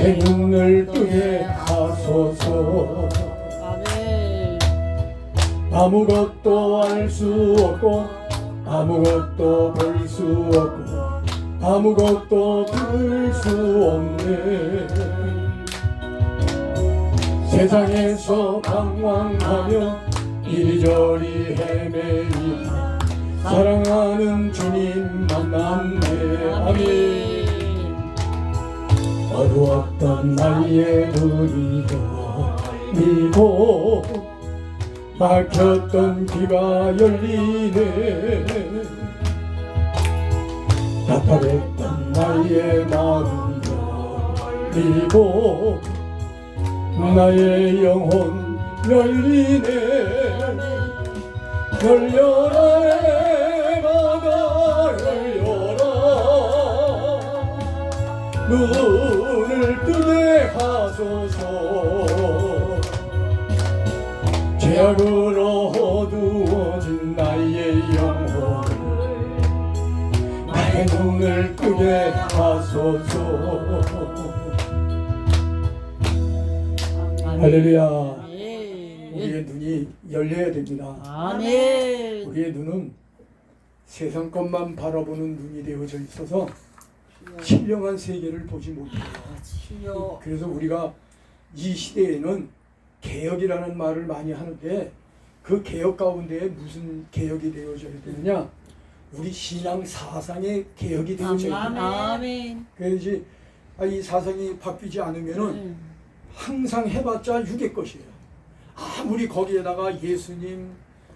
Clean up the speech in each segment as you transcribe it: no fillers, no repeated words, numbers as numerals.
나의 눈을 뜨게 하소서. 아멘. 아무것도 알 수 없고 아무것도 볼 수 없고 아무것도 들을 수 없네. 세상에서 방황하며 이리저리 헤매이다 사랑하는 주님 만났네. 아멘. 어두웠던 나의 눈이 열리고 막혔던 귀가 열리네. 답답했던 나의 마음 열리고 나의 영혼 열리네. 열려라 해마다 열려라 눈을 뜨게 하소서. 죄악으로 어두워진 나의 영혼을 나의 눈을 뜨게 하소서. 할렐루야. 우리의 눈이 열려야 됩니다. 아멘. 우리의 눈은 세상 것만 바라보는 눈이 되어져 있어서 신령한 세계를 보지 못해요. 주여. 그래서 우리가 이 시대에는 개혁이라는 말을 많이 하는데 그 개혁 가운데 무슨 개혁이 되어져야 되느냐? 우리 신앙 사상의 개혁이 되어져야 돼요. 아멘. 그래서 이 사상이 바뀌지 않으면은 항상 해봤자 육의 것이에요. 아무리 거기에다가 예수님,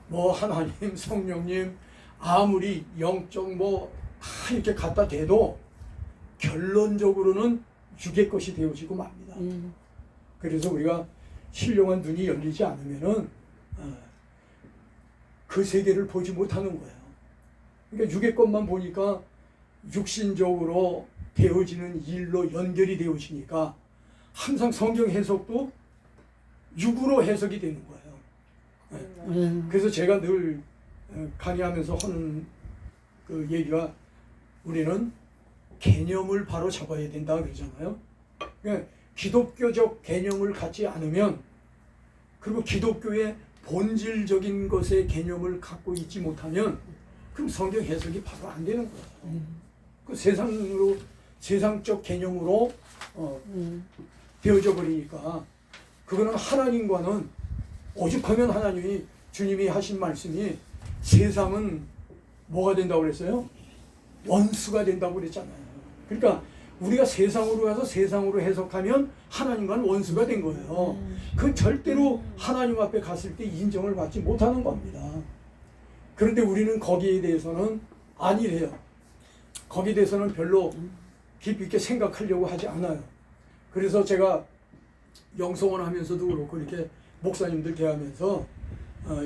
뭐 하나님, 성령님, 아무리 영적 뭐 다 이렇게 갖다 대도 결론적으로는 육의 것이 되어지고 맙니다. 그래서 우리가 신령한 눈이 열리지 않으면은 그 세계를 보지 못하는 거예요. 그러니까 육의 것만 보니까 육신적으로 되어지는 일로 연결이 되어지니까 항상 성경 해석도 육으로 해석이 되는 거예요. 그래서 제가 늘 강의하면서 하는 그 얘기가 우리는 개념을 바로 잡아야 된다 그러잖아요. 그러니까 기독교적 개념을 갖지 않으면 그리고 기독교의 본질적인 것의 개념을 갖고 있지 못하면 그럼 성경 해석이 바로 안 되는 거예요. 그 세상적 개념으로 되어져 버리니까 그거는 하나님과는 오죽하면 하나님이 주님이 하신 말씀이 세상은 뭐가 된다고 그랬어요? 원수가 된다고 그랬잖아요. 그러니까 우리가 세상으로 가서 세상으로 해석하면 하나님과는 원수가 된 거예요. 그 절대로 하나님 앞에 갔을 때 인정을 받지 못하는 겁니다. 그런데 우리는 거기에 대해서는 아니래요. 거기에 대해서는 별로 깊이 있게 생각하려고 하지 않아요. 그래서 제가 영성원 하면서도 그렇고 이렇게 목사님들 대하면서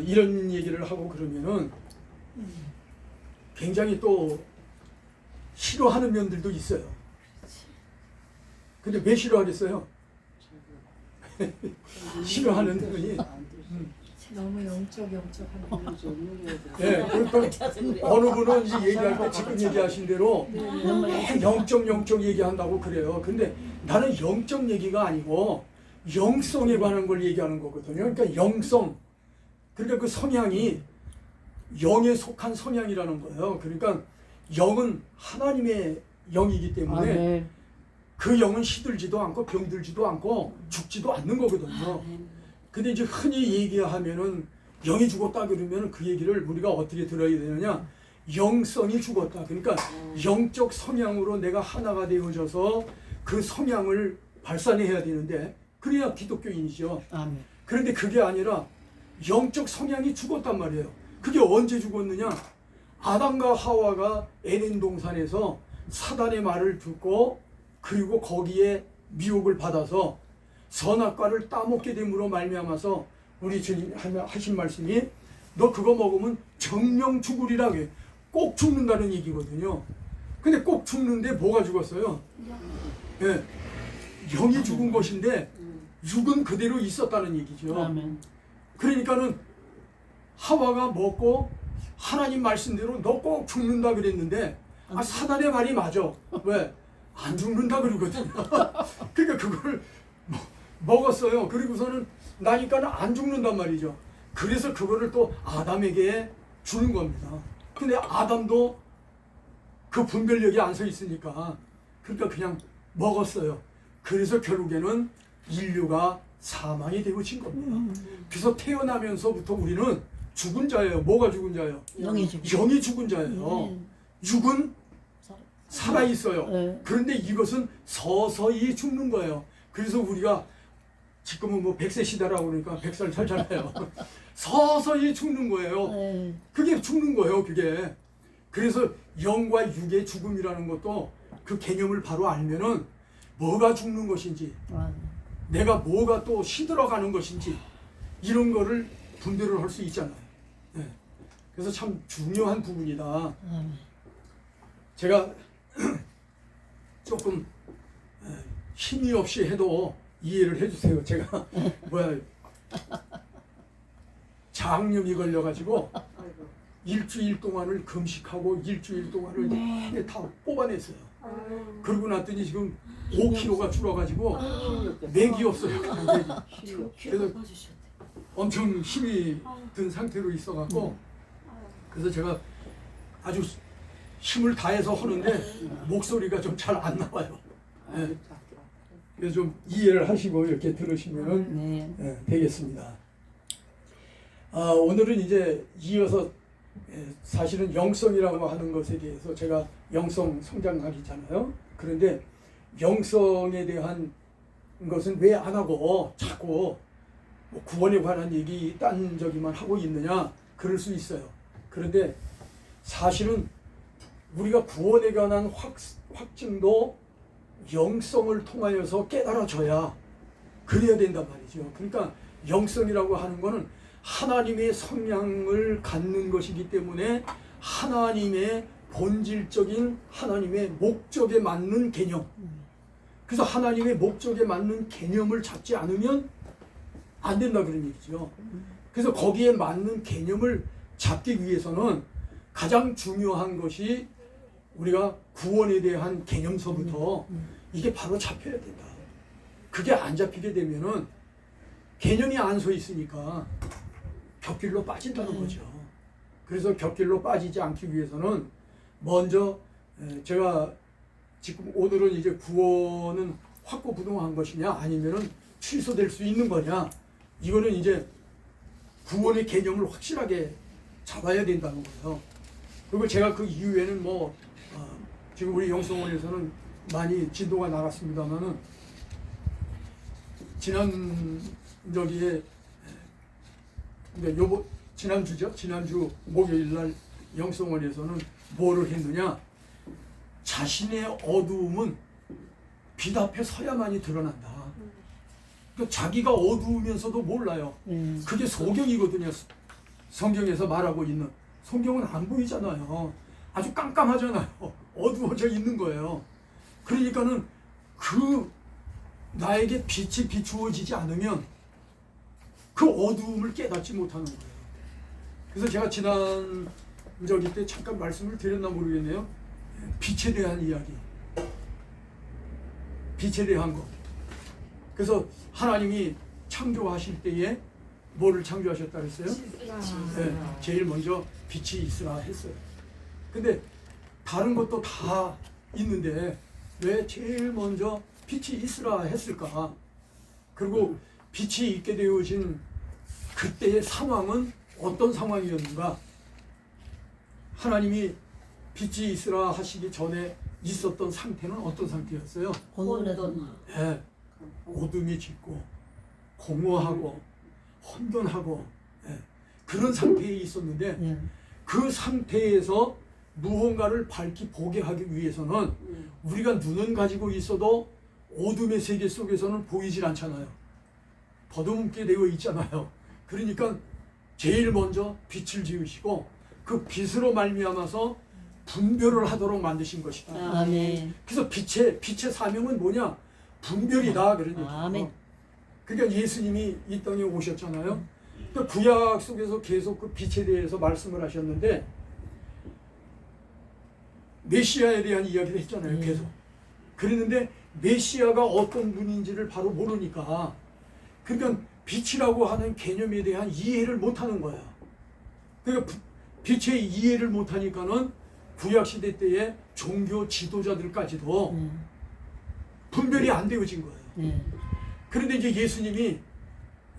이런 얘기를 하고 그러면은 굉장히 또 싫어하는 면들도 있어요. 근데 왜 싫어하겠어요? 싫어하는 분이 너무 영적하네. 네, 어느 분은 이제 얘기할 때 지금 얘기하신 대로 영적 얘기한다고 그래요. 근데 나는 영적 얘기가 아니고 영성에 관한 걸 얘기하는 거거든요. 그러니까 영성, 그러니까 그 성향이 영에 속한 성향이라는 거예요. 그러니까 영은 하나님의 영이기 때문에 그 영은 시들지도 않고 병들지도 않고 죽지도 않는 거거든요. 근데 이제 흔히 얘기하면은 영이 죽었다 그러면 그 얘기를 우리가 어떻게 들어야 되느냐? 영성이 죽었다. 그러니까 영적 성향으로 내가 하나가 되어져서 그 성향을 발산해야 되는데 그래야 기독교인이죠. 그런데 그게 아니라 영적 성향이 죽었단 말이에요. 그게 언제 죽었느냐? 아담과 하와가 에덴 동산에서 사단의 말을 듣고 그리고 거기에 미혹을 받아서 선악과를 따먹게 됨으로 말미암아서 우리 주님 하신 말씀이 너 그거 먹으면 정령 죽으리라고 해요. 꼭 죽는다는 얘기거든요. 근데 꼭 죽는데 뭐가 죽었어요? 예, 영이 죽은 것인데 육은 그대로 있었다는 얘기죠. 그러니까는 하와가 먹고 하나님 말씀대로 너 꼭 죽는다 그랬는데 사단의 말이 맞아. 왜? 안 죽는다 그러거든요. 그러니까 그걸 먹었어요. 그리고서는 나니까는 안 죽는단 말이죠. 그래서 그거를 또 아담에게 주는 겁니다. 근데 아담도 그 분별력이 안 서 있으니까 그러니까 그냥 먹었어요. 그래서 결국에는 인류가 사망이 되어진 겁니다. 그래서 태어나면서부터 우리는 죽은 자예요. 뭐가 죽은 자예요? 영이 죽은 영이 죽은 자예요. 육은 살아 있어요. 네. 그런데 이것은 서서히 죽는 거예요. 그래서 우리가 지금은 뭐 100세 시대라고 그러니까 100살 살잖아요. 서서히 죽는 거예요. 네. 그게 죽는 거예요, 그게. 그래서 영과 육의 죽음이라는 것도 그 개념을 바로 알면은 뭐가 죽는 것인지, 아, 내가 뭐가 또 시들어가는 것인지 이런 거를 분별을 할 수 있잖아요. 네. 그래서 참 중요한 부분이다. 아, 제가 조금 힘이 없이 해도 이해를 해주세요. 제가 장염이 걸려가지고 일주일 동안을 금식하고 일주일 동안을 내내 다 뽑아냈어요. 그러고 났더니 지금 5kg가 줄어가지고 맥이 없어요. 맥이. 그래서 엄청 힘이 든 상태로 있어갖고 그래서 제가 아주 힘을 다해서 하는데 목소리가 좀 잘 안 나와요. 네. 그래서 좀 이해를 하시고 이렇게 들으시면 네. 되겠습니다. 오늘은 이제 이어서 사실은 영성이라고 하는 것에 대해서 제가 영성 성장학이잖아요. 그런데 영성에 대한 것은 왜 안 하고 자꾸 뭐 구원에 관한 얘기 딴저기만 하고 있느냐 그럴 수 있어요. 그런데 사실은 우리가 구원에 관한 확증도 영성을 통하여서 깨달아져야 그래야 된단 말이죠. 그러니까 영성이라고 하는 거는 하나님의 성향을 갖는 것이기 때문에 하나님의 본질적인 하나님의 목적에 맞는 개념. 그래서 하나님의 목적에 맞는 개념을 잡지 않으면 안 된다 그런 얘기죠. 그래서 거기에 맞는 개념을 잡기 위해서는 가장 중요한 것이 우리가 구원에 대한 개념서부터 이게 바로 잡혀야 된다. 그게 안 잡히게 되면은 개념이 안 서 있으니까 곁길로 빠진다는 거죠. 그래서 곁길로 빠지지 않기 위해서는 먼저 제가 지금 오늘은 이제 구원은 확고부동한 것이냐 아니면은 취소될 수 있는 거냐 이거는 이제 구원의 개념을 확실하게 잡아야 된다는 거예요. 그리고 제가 그 이후에는 뭐 지금 우리 영성원에서는 많이 진도가 나갔습니다만은 지난 저기에 그러니까 지난주죠. 지난주 목요일 날 영성원에서는 뭐를 했느냐? 자신의 어두움은 빛 앞에 서야만이 드러난다. 그러니까 자기가 어두우면서도 몰라요. 그게 소경이거든요. 성경에서 말하고 있는. 성경은 안 보이잖아요. 아주 깜깜하잖아요. 어두워져 있는 거예요. 그러니까는 그 나에게 빛이 비추어지지 않으면 그 어두움을 깨닫지 못하는 거예요. 그래서 제가 지난 저기 때 잠깐 말씀을 드렸나 모르겠네요. 빛에 대한 이야기. 빛에 대한 것. 그래서 하나님이 창조하실 때에 뭐를 창조하셨다 그랬어요? 네, 제일 먼저 빛이 있으라 했어요. 근데 다른 것도 다 있는데 왜 제일 먼저 빛이 있으라 했을까? 그리고 빛이 있게 되어진 그때의 상황은 어떤 상황이었는가? 하나님이 빛이 있으라 하시기 전에 있었던 상태는 어떤 상태였어요? 네, 어둠이 짙고 공허하고 혼돈하고 그런 상태에 있었는데 그 상태에서 무언가를 밝히 보게 하기 위해서는 우리가 눈은 가지고 있어도 어둠의 세계 속에서는 보이질 않잖아요. 버드뭉게 되어 있잖아요. 그러니까 제일 먼저 빛을 지으시고 그 빛으로 말미암아서 분별을 하도록 만드신 것이다. 아멘. 그래서 빛의 사명은 뭐냐? 분별이다 그런 얘기예요. 아멘. 그러니까 예수님이 이 땅에 오셨잖아요. 그 구약 속에서 계속 그 빛에 대해서 말씀을 하셨는데 메시아에 대한 이야기를 했잖아요. 계속. 그랬는데 메시아가 어떤 분인지를 바로 모르니까 그러니까 빛이라고 하는 개념에 대한 이해를 못하는 거야. 그러니까 빛의 이해를 못하니까는 구약시대 때의 종교 지도자들까지도 분별이 안 되어진 거예요. 그런데 이제 예수님이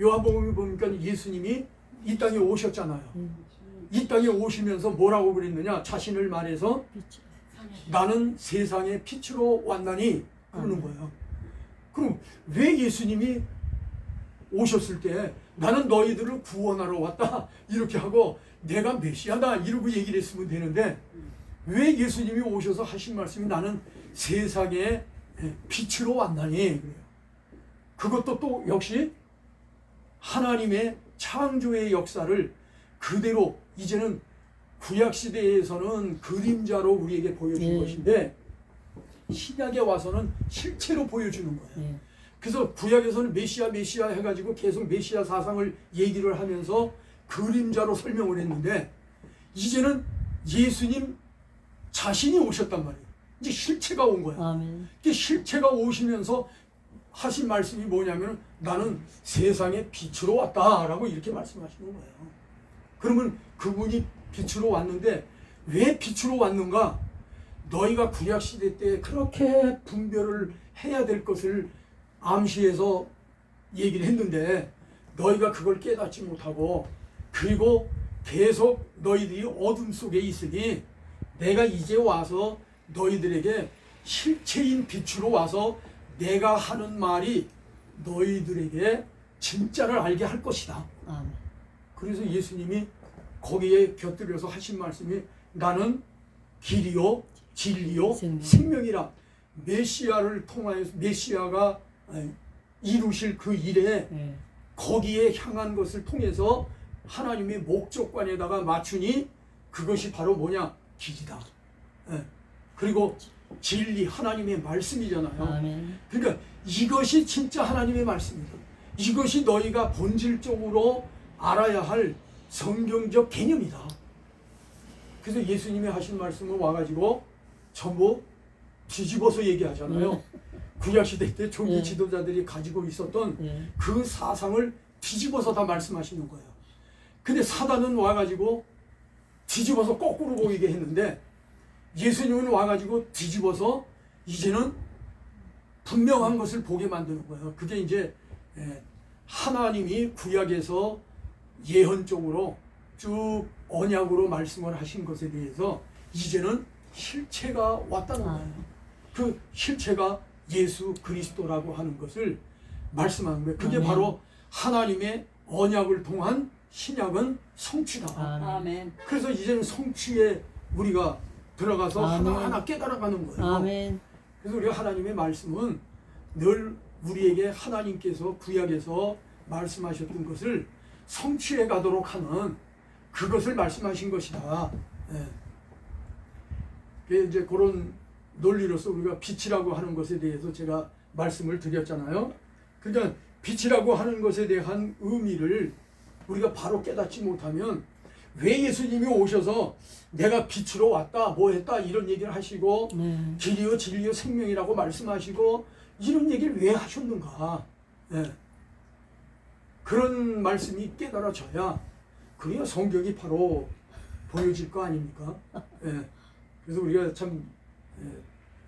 요한복음에 보니까 예수님이 이 땅에 오셨잖아요. 이 땅에 오시면서 뭐라고 그랬느냐? 자신을 말해서 나는 세상의 빛으로 왔나니 그러는 거예요. 그럼 왜 예수님이 오셨을 때 나는 너희들을 구원하러 왔다 이렇게 하고 내가 메시아다 이러고 얘기를 했으면 되는데 왜 예수님이 오셔서 하신 말씀이 나는 세상의 빛으로 왔나니 그래요. 그것도 또 역시 하나님의 창조의 역사를 그대로 이제는 구약시대에서는 그림자로 우리에게 보여준 것인데 신약에 와서는 실체로 보여주는 거예요. 그래서 구약에서는 메시아 해가지고 계속 메시아 사상을 얘기를 하면서 그림자로 설명을 했는데 이제는 예수님 자신이 오셨단 말이에요. 이제 실체가 온 거야. 아멘. 그 실체가 오시면서 하신 말씀이 뭐냐면 나는 세상의 빛으로 왔다라고 이렇게 말씀하시는 거예요. 그러면 그분이 빛으로 왔는데 왜 빛으로 왔는가? 너희가 구약시대 때 그렇게 분별을 해야 될 것을 암시해서 얘기를 했는데 너희가 그걸 깨닫지 못하고 그리고 계속 너희들이 어둠 속에 있으니 내가 이제 와서 너희들에게 실체인 빛으로 와서 내가 하는 말이 너희들에게 진짜를 알게 할 것이다. 아멘. 그래서 예수님이 거기에 곁들여서 하신 말씀이 나는 길이요 진리요 생명이라. 메시아를 통하여서 메시아가 이루실 그 일에 거기에 향한 것을 통해서 하나님의 목적관에다가 맞추니 그것이 바로 뭐냐? 길이다. 그리고 진리 하나님의 말씀이잖아요. 아멘. 그러니까 이것이 진짜 하나님의 말씀이다. 이것이 너희가 본질적으로 알아야 할 성경적 개념이다. 그래서 예수님이 하신 말씀을 와가지고 전부 뒤집어서 얘기하잖아요. 구약시대 때 종교 지도자들이 가지고 있었던 그 사상을 뒤집어서 다 말씀하시는 거예요. 근데 사단은 와가지고 뒤집어서 거꾸로 보이게 했는데 예수님은 와가지고 뒤집어서 이제는 분명한 것을 보게 만드는 거예요. 그게 이제 하나님이 구약에서 예언적으로 쭉 언약으로 말씀을 하신 것에 대해서 이제는 실체가 왔다는 거예요. 그 실체가 예수 그리스도라고 하는 것을 말씀하는 거예요. 그게 바로 하나님의 언약을 통한 신약은 성취다. 아멘. 그래서 이제는 성취에 우리가 들어가서 하나하나 깨달아가는 거예요. 아멘. 그래서 우리가 하나님의 말씀은 늘 우리에게 하나님께서 구약에서 말씀하셨던 것을 성취해 가도록 하는 그것을 말씀하신 것이다. 이제 그런 논리로서 우리가 빛이라고 하는 것에 대해서 제가 말씀을 드렸잖아요. 그러니까 빛이라고 하는 것에 대한 의미를 우리가 바로 깨닫지 못하면 왜 예수님이 오셔서 내가 빛으로 왔다 뭐 했다 이런 얘기를 하시고 길이요 진리요 생명이라고 말씀하시고 이런 얘기를 왜 하셨는가. 그런 말씀이 깨달아져야 그래야 성경이 바로 보여질 거 아닙니까? 그래서 우리가 참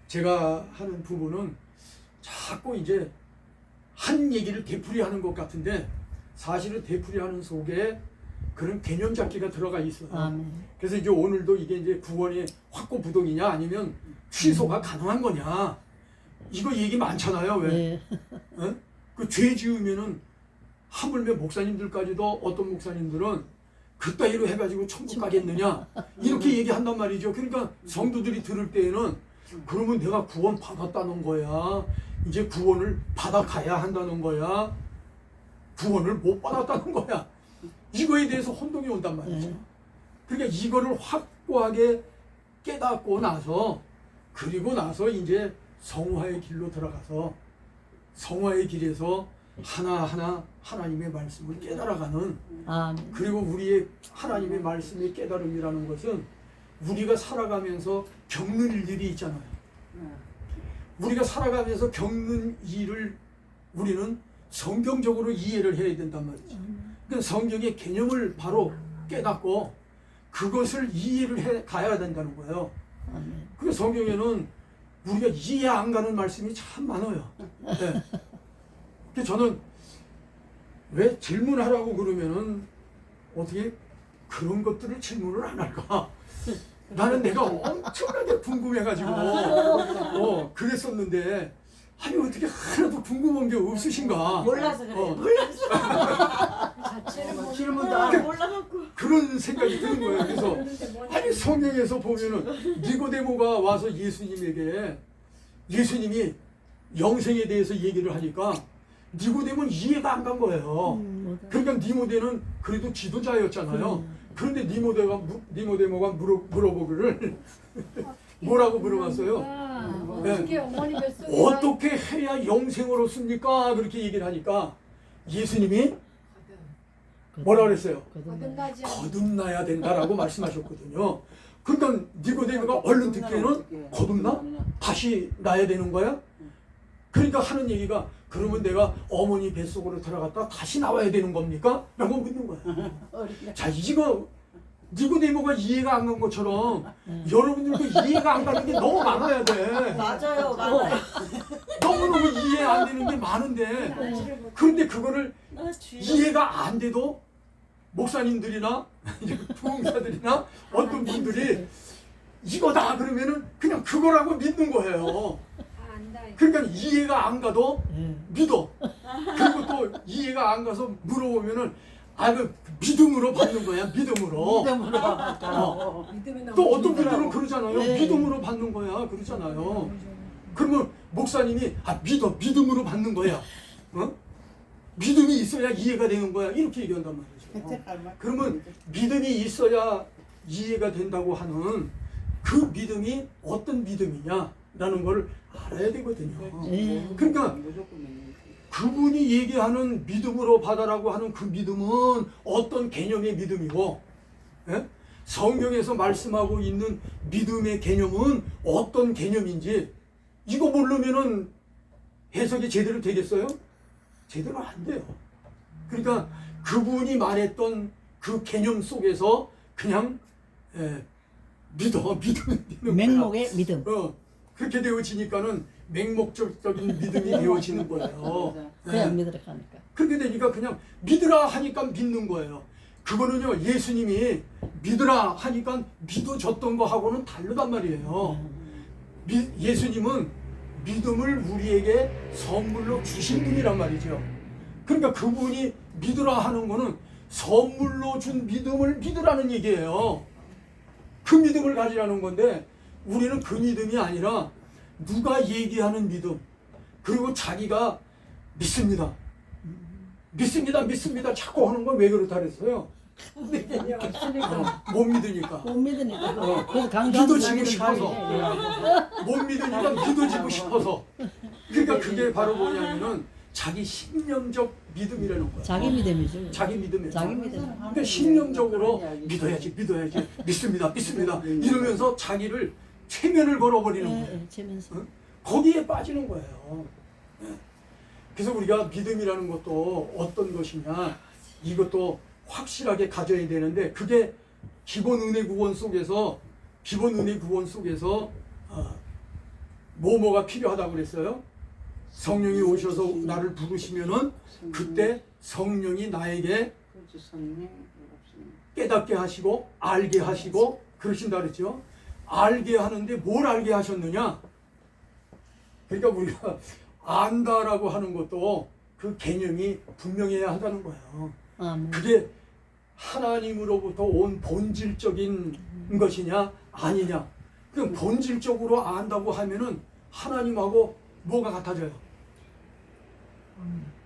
제가 하는 부분은 자꾸 이제 한 얘기를 되풀이하는 것 같은데 사실은 되풀이하는 속에 그런 개념 잡기가 들어가 있어요. 아멘. 그래서 이제 오늘도 이게 이제 구원의 확고부동이냐 아니면 취소가 가능한 거냐 이거 얘기 많잖아요. 왜? 그 죄 지으면은 하물며 목사님들까지도 어떤 목사님들은 그따위로 해가지고 천국 가겠느냐 이렇게 얘기한단 말이죠. 그러니까 성도들이 들을 때에는 그러면 내가 구원 받았다는 거야. 이제 구원을 받아가야 한다는 거야. 구원을 못 받았다는 거야. 이거에 대해서 혼동이 온단 말이죠. 그러니까 이거를 확고하게 깨닫고 나서 그리고 나서 이제 성화의 길로 들어가서 성화의 길에서 하나하나 하나님의 말씀을 깨달아가는 그리고 우리의 하나님의 말씀의 깨달음이라는 것은 우리가 살아가면서 겪는 일들이 있잖아요. 우리가 살아가면서 겪는 일을 우리는 성경적으로 이해를 해야 된단 말이죠. 그러니까 성경의 개념을 바로 깨닫고 그것을 이해를 해 가야 된다는 거예요. 아멘. 그 성경에는 우리가 이해 안 가는 말씀이 참 많아요. 네. 그래서 저는 왜 질문하라고 그러면은 어떻게 그런 것들을 질문을 안 할까? 나는 내가 엄청나게 궁금해가지고 그랬었는데 아니 어떻게 하나도 궁금한 게 없으신가? 몰라서 그래. 몰라서. 질문도 안 몰라갖고. 그런 생각이 드는 거예요. 그래서 아니 성경에서 보면은 니고데모가 와서 예수님이 영생에 대해서 얘기를 하니까 니고데모는 이해가 안 간 거예요. 그러니까 니고데모는 그래도 지도자였잖아요. 그런데 니고데모가 물어보기를 뭐라고 물어봤어요? 어떻게 어머니 뱃속에 어떻게 해야 영생으로 씁니까? 그렇게 얘기를 하니까 예수님이 뭐라 그랬어요? 거듭나지 않는 거듭나야 된다라고 말씀하셨거든요. 그러니까 니고데모가 얼른 듣기에는 거듭나? 다시 나야 되는 거야? 그러니까 하는 얘기가 그러면 내가 어머니 뱃속으로 들어갔다 다시 나와야 되는 겁니까? 라고 묻는 거야. 자, 이거 니고데모가 이해가 안 간 것처럼 여러분들도 이해가 안 가는 게 너무 많아야 돼. 맞아요, 맞아요. 너무너무 이해 안 되는 게 많은데 그런데 그거를 나 주여. 이해가 안 돼도 목사님들이나 부흥사들이나 어떤 분들이 이거다 그러면은 그냥 그거라고 믿는 거예요. 안다. 그러니까 이해가 안 가도 믿어. 그리고 또 이해가 안 가서 물어보면은 그 믿음으로 받는 거야. 믿음으로. 믿음으로 받았다. 믿음이 너무 또 어떤 힘들어. 분들은 그러잖아요. 네. 믿음으로 받는 거야. 그러잖아요. 그러면 목사님이 믿음으로 받는 거야. 믿음이 있어야 이해가 되는 거야. 이렇게 얘기한단 말이죠. 그러면 믿음이 있어야 이해가 된다고 하는 그 믿음이 어떤 믿음이냐라는 걸 알아야 되거든요. 그러니까 그분이 얘기하는 믿음으로 받아라고 하는 그 믿음은 어떤 개념의 믿음이고 성경에서 말씀하고 있는 믿음의 개념은 어떤 개념인지 이거 모르면은 해석이 제대로 되겠어요? 제대로 안 돼요. 그러니까 그분이 말했던 그 개념 속에서 그냥 믿으면 되는 거야. 맹목의 믿음. 그렇게 되어지니까는 맹목적인 믿음이 되어지는 거예요. 그냥 믿으라 하니까. 그렇게 되니까 그냥 믿으라 하니까 믿는 거예요. 그거는요 예수님이 믿으라 하니까 믿어줬던 거하고는 다르단 말이에요. 예수님은 믿음을 우리에게 선물로 주신 분이란 말이죠. 그러니까 그분이 믿으라 하는 거는 선물로 준 믿음을 믿으라는 얘기예요. 그 믿음을 가지라는 건데 우리는 그 믿음이 아니라 누가 얘기하는 믿음 그리고 자기가 믿습니다. 믿습니다 자꾸 하는 건 왜 그렇다 그랬어요? 못 믿으니까. 못 믿으니까. 그래서 강조하는 믿어지고 싶어서. 못 믿으니까 믿어지고 싶어서. 그러니까 그게 바로 뭐냐면은 자기 신념적 믿음이라는 거야. 자기 믿음이죠. 자기 믿음이에요. 자기 믿음. 근데 신념적으로 믿어야지 믿습니다 이러면서 자기를 최면을 걸어버리는 거예요. 재면서. 거기에 빠지는 거예요. 그래서 우리가 믿음이라는 것도 어떤 것이냐 이것도 확실하게 가져야 되는데 그게 기본 은혜 구원 속에서 뭐가 필요하다고 그랬어요? 성령이 오셔서 나를 부르시면은 그때 성령이 나에게 깨닫게 하시고 알게 하시고 그러신다 그랬죠. 알게 하는데 뭘 알게 하셨느냐? 그러니까 우리가 안다라고 하는 것도 그 개념이 분명해야 한다는 거예요. 아멘. 그게 하나님으로부터 온 본질적인 것이냐 아니냐. 그 본질적으로 안다고 하면은 하나님하고 뭐가 같아져요?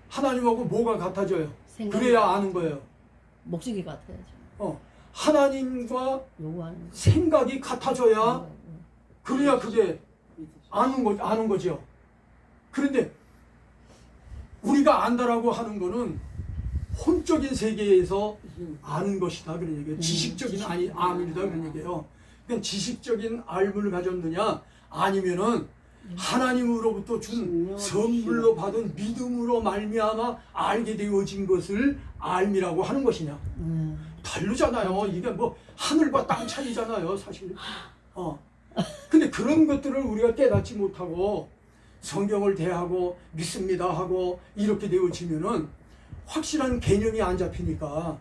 하나님하고 뭐가 같아져요? 생각이- 그래야 아는 거예요. 목적이 같아야죠. 하나님과 요구하는 거. 생각이 같아져야 그래야 그게 아는 거죠. 그런데 우리가 안다라고 하는 거는 혼적인 세계에서 아는 것이다 그런 얘기예요. 지식적인 암이다 그런 얘기예요. 그냥 지식적인 알을 가졌느냐 아니면은 하나님으로부터 준 선물로 받은 믿음으로 말미암아 알게 되어진 것을 알미라고 하는 것이냐? 다르잖아요. 이게 뭐 하늘과 땅 차이잖아요, 사실. 근데 그런 것들을 우리가 깨닫지 못하고 성경을 대하고 믿습니다 하고 이렇게 되어지면은 확실한 개념이 안 잡히니까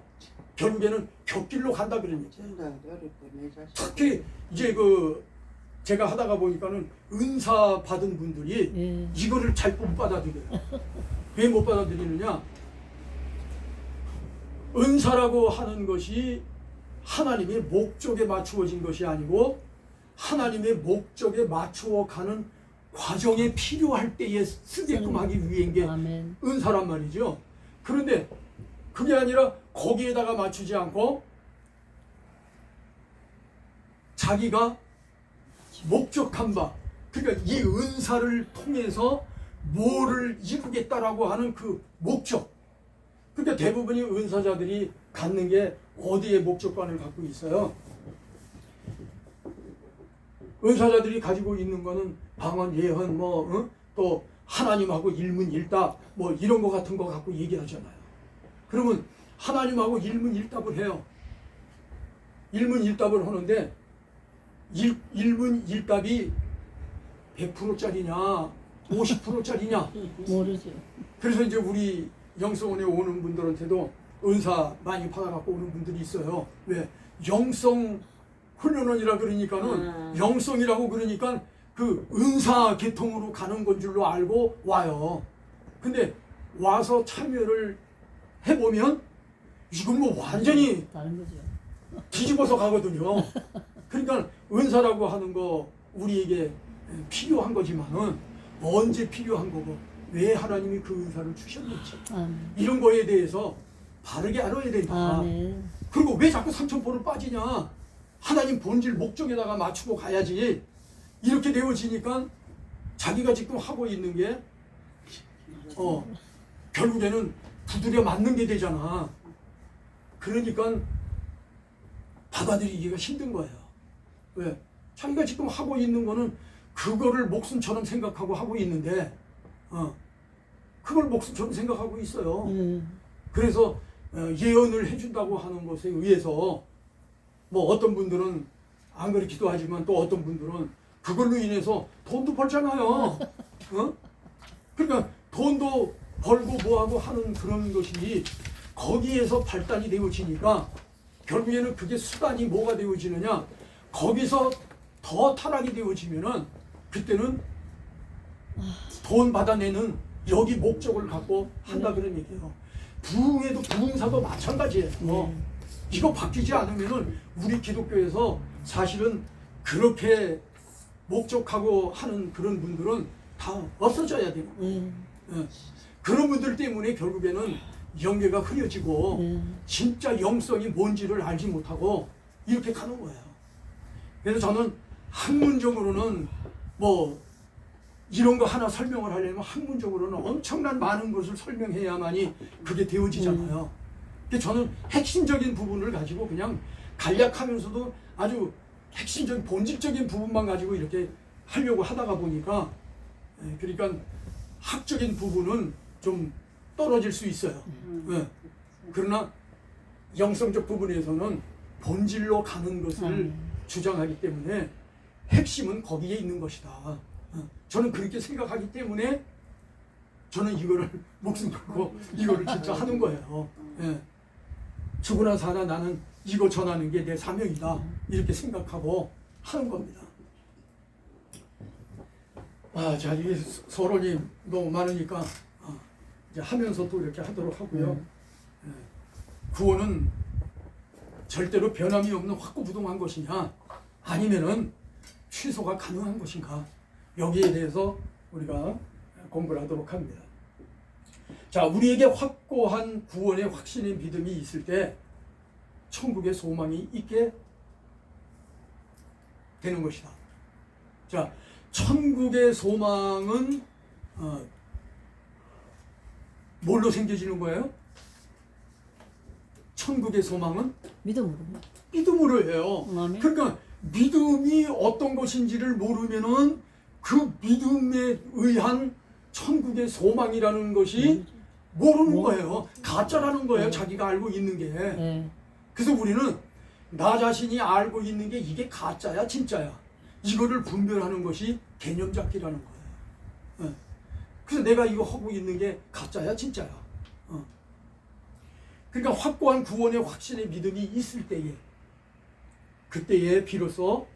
결국에는 곁길로 간다 그런 얘기죠. 특히 이제 제가 하다가 보니까는 은사 받은 분들이 예. 이거를 잘 못 받아들여요. 왜 못 받아들이느냐? 은사라고 하는 것이 하나님의 목적에 맞추어진 것이 아니고 하나님의 목적에 맞추어 가는 과정에 필요할 때에 쓰게끔 하기 위한 게 아멘. 은사란 말이죠. 그런데 그게 아니라 거기에다가 맞추지 않고 자기가 목적한 바, 그러니까 이 은사를 통해서 뭐를 이루겠다라고 하는 그 목적. 그러니까 대부분이 은사자들이 갖는 게 어디에 목적관을 갖고 있어요? 은사자들이 가지고 있는 거는 방언, 예언, 또 하나님하고 일문일답 뭐 이런 거 같은 거 갖고 얘기하잖아요. 그러면 하나님하고 일문일답을 해요. 일문일답을 하는데 일문일답이 100%짜리냐 50%짜리냐 모르죠. 그래서 이제 우리 영성원에 오는 분들한테도 은사 많이 받아갖고 오는 분들이 있어요. 왜? 영성 훈련원이라 그러니까는 영성이라고 그러니까 그 은사 계통으로 가는 건 줄로 알고 와요. 근데 와서 참여를 해보면 이건 뭐 완전히 다른 거죠. 뒤집어서 가거든요. 그러니까 은사라고 하는 거 우리에게 필요한 거지만은 언제 필요한 거고 왜 하나님이 그 은사를 주셨는지 아멘. 이런 거에 대해서 바르게 알아야 된다. 아멘. 그리고 왜 자꾸 삼천포를 빠지냐? 하나님 본질 목적에다가 맞추고 가야지. 이렇게 되어지니까 자기가 지금 하고 있는 게 결국에는 두드려 맞는 게 되잖아. 그러니까 받아들이기가 힘든 거예요. 왜? 자기가 지금 하고 있는 거는 그거를 목숨처럼 생각하고 하고 있는데 그걸 목숨처럼 생각하고 있어요. 그래서 예언을 해준다고 하는 것에 의해서 뭐 어떤 분들은 안 그렇기도 하지만 또 어떤 분들은 그걸로 인해서 돈도 벌잖아요. 그러니까 돈도 벌고 뭐하고 하는 그런 것이 거기에서 발단이 되어지니까 결국에는 그게 수단이 뭐가 되어지느냐, 거기서 더 타락이 되어지면은 그때는 돈 받아내는 여기 목적을 갖고 한다 그런 얘기예요. 부흥에도 부흥사도 마찬가지예요. 이거 바뀌지 않으면은 우리 기독교에서 사실은 그렇게 목적하고 하는 그런 분들은 다 없어져야 돼요. 그런 분들 때문에 결국에는 영계가 흐려지고 진짜 영성이 뭔지를 알지 못하고 이렇게 가는 거예요. 그래서 저는 학문적으로는 뭐 이런 거 하나 설명을 하려면 학문적으로는 엄청난 많은 것을 설명해야만이 그게 되어지잖아요. 근데 저는 핵심적인 부분을 가지고 그냥 간략하면서도 아주 핵심적인 본질적인 부분만 가지고 이렇게 하려고 하다가 보니까 그러니까 학적인 부분은 좀 떨어질 수 있어요. 그러나 영성적 부분에서는 본질로 가는 것을 주장하기 때문에 핵심은 거기에 있는 것이다. 저는 그렇게 생각하기 때문에 저는 이거를 목숨 걸고 이거를 진짜 하는 거예요. 죽으나 사나 나는 이거 전하는 게 내 사명이다. 이렇게 생각하고 하는 겁니다. 자, 이게 서론이 너무 많으니까 이제 하면서 또 이렇게 하도록 하고요. 구원은 절대로 변함이 없는 확고부동한 것이냐, 아니면은 취소가 가능한 것인가, 여기에 대해서 우리가 공부를 하도록 합니다. 자, 우리에게 확고한 구원의 확신의 믿음이 있을 때 천국의 소망이 있게 되는 것이다. 자, 천국의 소망은 뭘로 생겨지는 거예요? 천국의 소망은 믿음으로. 믿음으로 해요. 아멘. 그러니까 믿음이 어떤 것인지를 모르면은 그 믿음에 의한 천국의 소망이라는 것이 모르는 거예요. 가짜라는 거예요. 자기가 알고 있는 게. 네. 그래서 우리는 나 자신이 알고 있는 게 이게 가짜야 진짜야 이거를 분별하는 것이 개념 잡기라는 거예요. 그래서 내가 이거 하고 있는 게 가짜야 진짜야. 그러니까 확고한 구원의 확신의 믿음이 있을 때에 그때에 비로소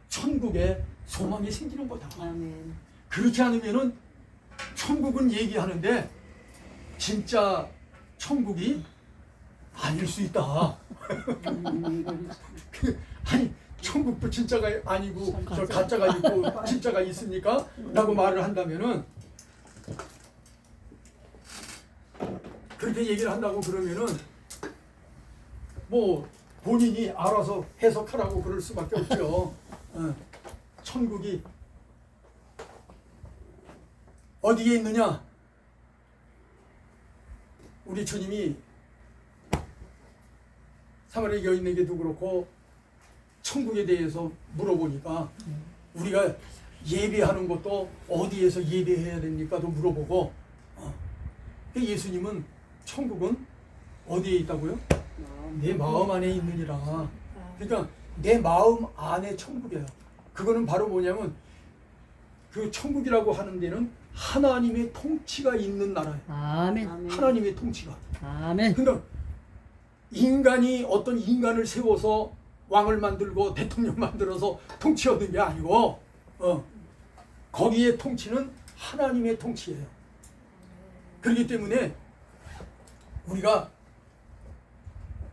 천국의 소망이 생기는 거다. 아멘. 그렇지 않으면은 천국은 얘기하는데 진짜 천국이 아닐 수 있다. 아니 천국도 진짜가 아니고 저 가짜가 있고 진짜가 있습니까? 라고 말을 한다면은 그렇게 얘기를 한다고 그러면은 뭐 본인이 알아서 해석하라고 그럴 수밖에 없죠. 천국이 어디에 있느냐? 우리 주님이 사마리아 여인에게도 그렇고 천국에 대해서 물어보니까 우리가 예배하는 것도 어디에서 예배해야 됩니까? 도 물어보고 예수님은 천국은 어디에 있다고요? 내 마음 안에 있느니라. 그러니까 내 마음 안에 천국이에요. 그거는 바로 뭐냐면 그 천국이라고 하는 데는 하나님의 통치가 있는 나라예요. 아멘. 하나님의 통치가. 아멘. 그러니까 인간이 어떤 인간을 세워서 왕을 만들고 대통령 만들어서 통치하는 게 아니고 거기에 통치는 하나님의 통치예요. 그렇기 때문에 우리가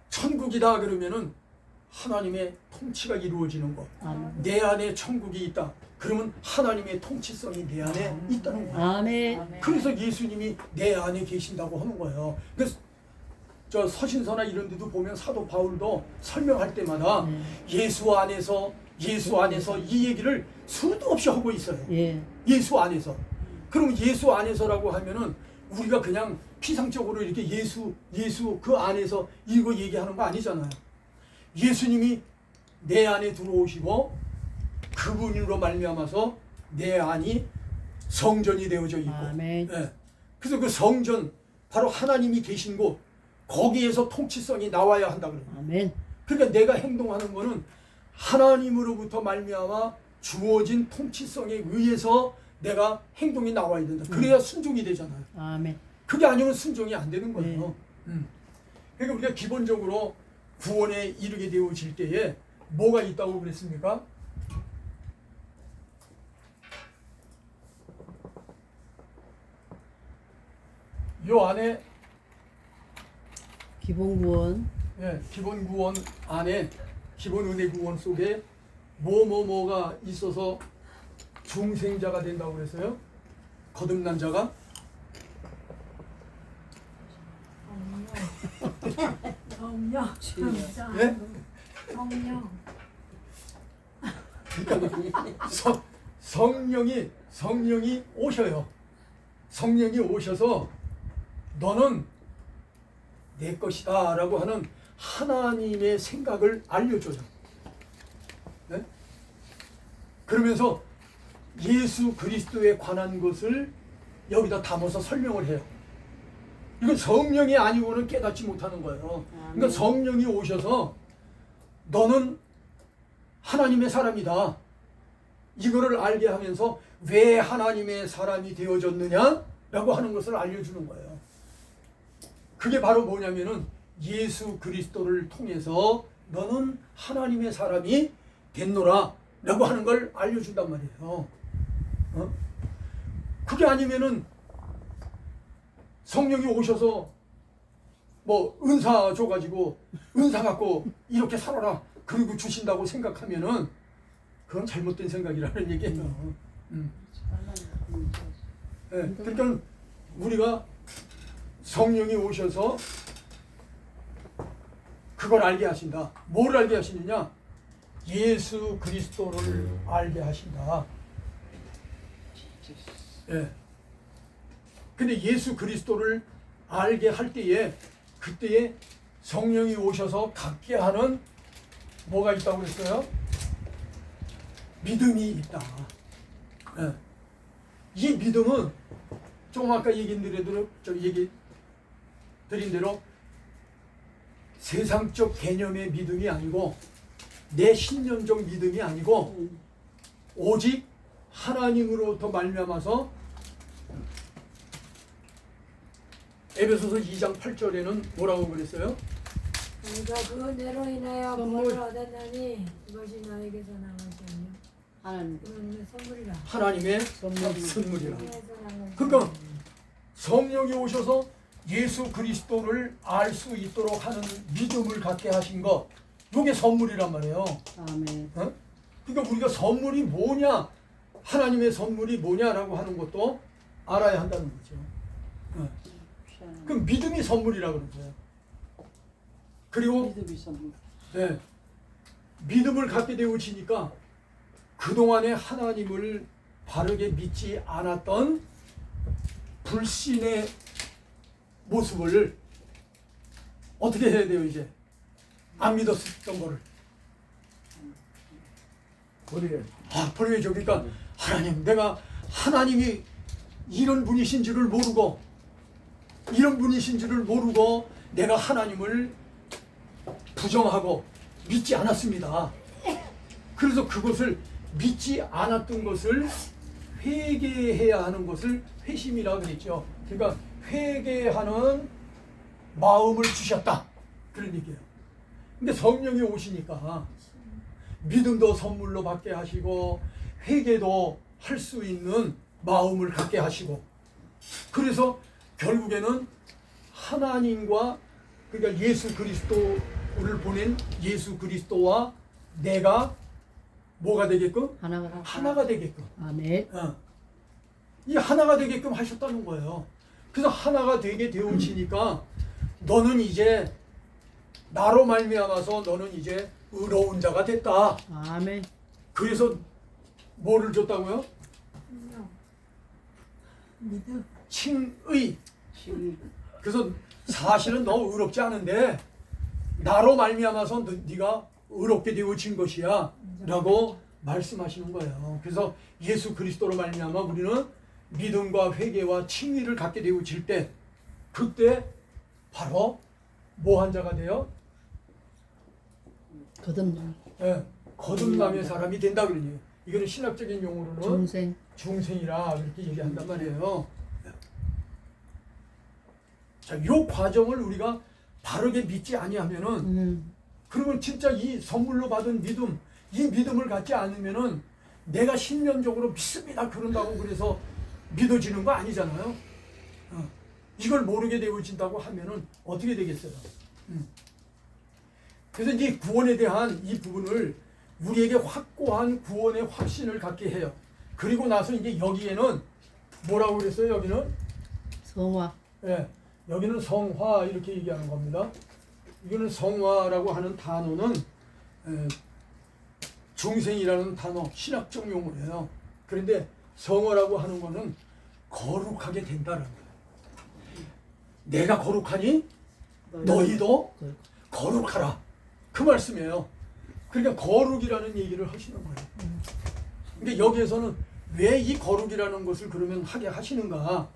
천국이다 그러면은 하나님의 통치가 이루어지는 것. 아멘. 내 안에 천국이 있다. 그러면 하나님의 통치성이 내 안에 있다는 거예요. 아멘. 그래서 예수님이 내 안에 계신다고 하는 거예요. 그래서 저 서신서나 이런 데도 보면 사도 바울도 설명할 때마다 예수 안에서 이 얘기를 수도 없이 하고 있어요. 예. 예수 안에서. 그럼 예수 안에서라고 하면은 우리가 그냥 피상적으로 이렇게 예수 그 안에서 이거 얘기하는 거 아니잖아요. 예수님이 내 안에 들어오시고 그분으로 말미암아서 내 안이 성전이 되어져 있고, 아멘. 예. 그래서 그 성전 바로 하나님이 계신 곳 거기에서 통치성이 나와야 한다 그래요. 아멘. 그러니까 내가 행동하는 거는 하나님으로부터 말미암아 주어진 통치성에 의해서 내가 행동이 나와야 된다. 그래야 순종이 되잖아요. 아멘. 그게 아니면 순종이 안 되는 거예요. 그러니까 우리가 기본적으로 구원에 이르게 되어질 때에 뭐가 있다고 그랬습니까? 요 안에 기본 구원. 기본 구원 안에 기본 은혜 구원 속에 뭐가 있어서 중생자가 된다고 그랬어요? 거듭난 자가? 성령. 예? 성령. 그러니까 성령이 오셔요. 성령이 오셔서 너는 내 것이다 라고 하는 하나님의 생각을 알려줘요. 네? 그러면서 예수 그리스도에 관한 것을 여기다 담아서 설명을 해요. 이건 성령이 아니고는 깨닫지 못하는 거예요. 그러니까 성령이 오셔서 너는 하나님의 사람이다. 이거를 알게 하면서 왜 하나님의 사람이 되어졌느냐? 라고 하는 것을 알려주는 거예요. 그게 바로 뭐냐면은 예수 그리스도를 통해서 너는 하나님의 사람이 됐노라 라고 하는 걸 알려준단 말이에요. 그게 아니면은 성령이 오셔서 뭐 은사 줘가지고 은사 갖고 이렇게 살아라 그리고 주신다고 생각하면은 그건 잘못된 생각이라는 얘기예요. 그러니까 우리가 성령이 오셔서 그걸 알게 하신다. 뭘 알게 하시느냐? 예수 그리스도를 알게 하신다. 예. 근데 예수 그리스도를 알게 할 때에 그때에 성령이 오셔서 갖게 하는 뭐가 있다고 그랬어요? 믿음이 있다. 예. 이 믿음은 조금 아까 얘기 드린 대로 세상적 개념의 믿음이 아니고 내 신념적 믿음이 아니고 오직 하나님으로부터 말미암아서 에베소서 2장 8절에는 뭐라고 그랬어요? 우리가 그 은혜로 인하여 선물. 구원을 얻었나니 이것이 너에게서 난 것이 아니요 하나님 그는 선물이라. 하나님의 선물이라. 은혜에서 난 것이 그러니까 아니요. 성령이 오셔서 예수 그리스도를 알 수 있도록 하는 믿음을 갖게 하신 것, 이게 선물이란 말이에요. 아멘. 어? 그러니까 우리가 선물이 뭐냐, 하나님의 선물이 뭐냐라고 하는 것도 알아야 한다는 거죠. 어. 그 믿음이 선물이라 그러죠. 그리고 믿음이 선물. 네, 믿음을 갖게 되어지니까 그동안에 하나님을 바르게 믿지 않았던 불신의 모습을 어떻게 해야 돼요? 이제 안 믿었던 거를 버려야죠. 그러니까 하나님, 내가 하나님이 이런 분이신 줄을 모르고 내가 하나님을 부정하고 믿지 않았습니다. 그래서 그것을 믿지 않았던 것을 회개해야 하는 것을 회심이라고 그랬죠. 그러니까 회개하는 마음을 주셨다, 그런 얘기예요. 근데 성령이 오시니까 믿음도 선물로 받게 하시고 회개도 할 수 있는 마음을 갖게 하시고, 그래서 결국에는 하나님과, 그러니까 예수 그리스도를 보낸 예수 그리스도와 내가 뭐가 되게끔? 하나가 되게끔. 아멘. 이 하나가 되게끔 하셨다는 거예요. 그래서 하나가 되게 되어지니까 너는 이제 나로 말미암아서 너는 이제 의로운 자가 됐다. 아멘. 그래서 뭐를 줬다고요? 성령. 믿음. 칭의. 칭의. 그래서 사실은 너 의롭지 않은데 나로 말미암아서 네가 의롭게 되어진 것이야 라고 말씀하시는 거예요. 그래서 예수 그리스도로 말미암아 우리는 믿음과 회개와 칭의를 갖게 되어질 때, 그때 바로 뭐한 자가 돼요? 거듭남. 거듭남의 사람이 된다 그러니, 이거는 신학적인 용어로는 중생이라 이렇게 얘기한단 말이에요. 자, 이 과정을 우리가 바르게 믿지 아니하면은 그러면 진짜 이 선물로 받은 믿음, 이 믿음을 갖지 않으면은 내가 신념적으로 믿습니다 그런다고 그래서 믿어지는 거 아니잖아요. 이걸 모르게 되어진다고 하면은 어떻게 되겠어요? 그래서 이 구원에 대한 이 부분을 우리에게 확고한 구원의 확신을 갖게 해요. 그리고 나서 이제 여기에는 뭐라고 그랬어요? 여기는 성화. 여기는 성화 이렇게 얘기하는 겁니다. 이거는 성화라고 하는 단어는 중생이라는 단어, 신학적 용어예요. 그런데 성화라고 하는 거는 거룩하게 된다는 거예요. 내가 거룩하니 너희도 거룩하라, 그 말씀이에요. 그러니까 거룩이라는 얘기를 하시는 거예요. 근데 여기에서는 왜 이 거룩이라는 것을 그러면 하게 하시는가?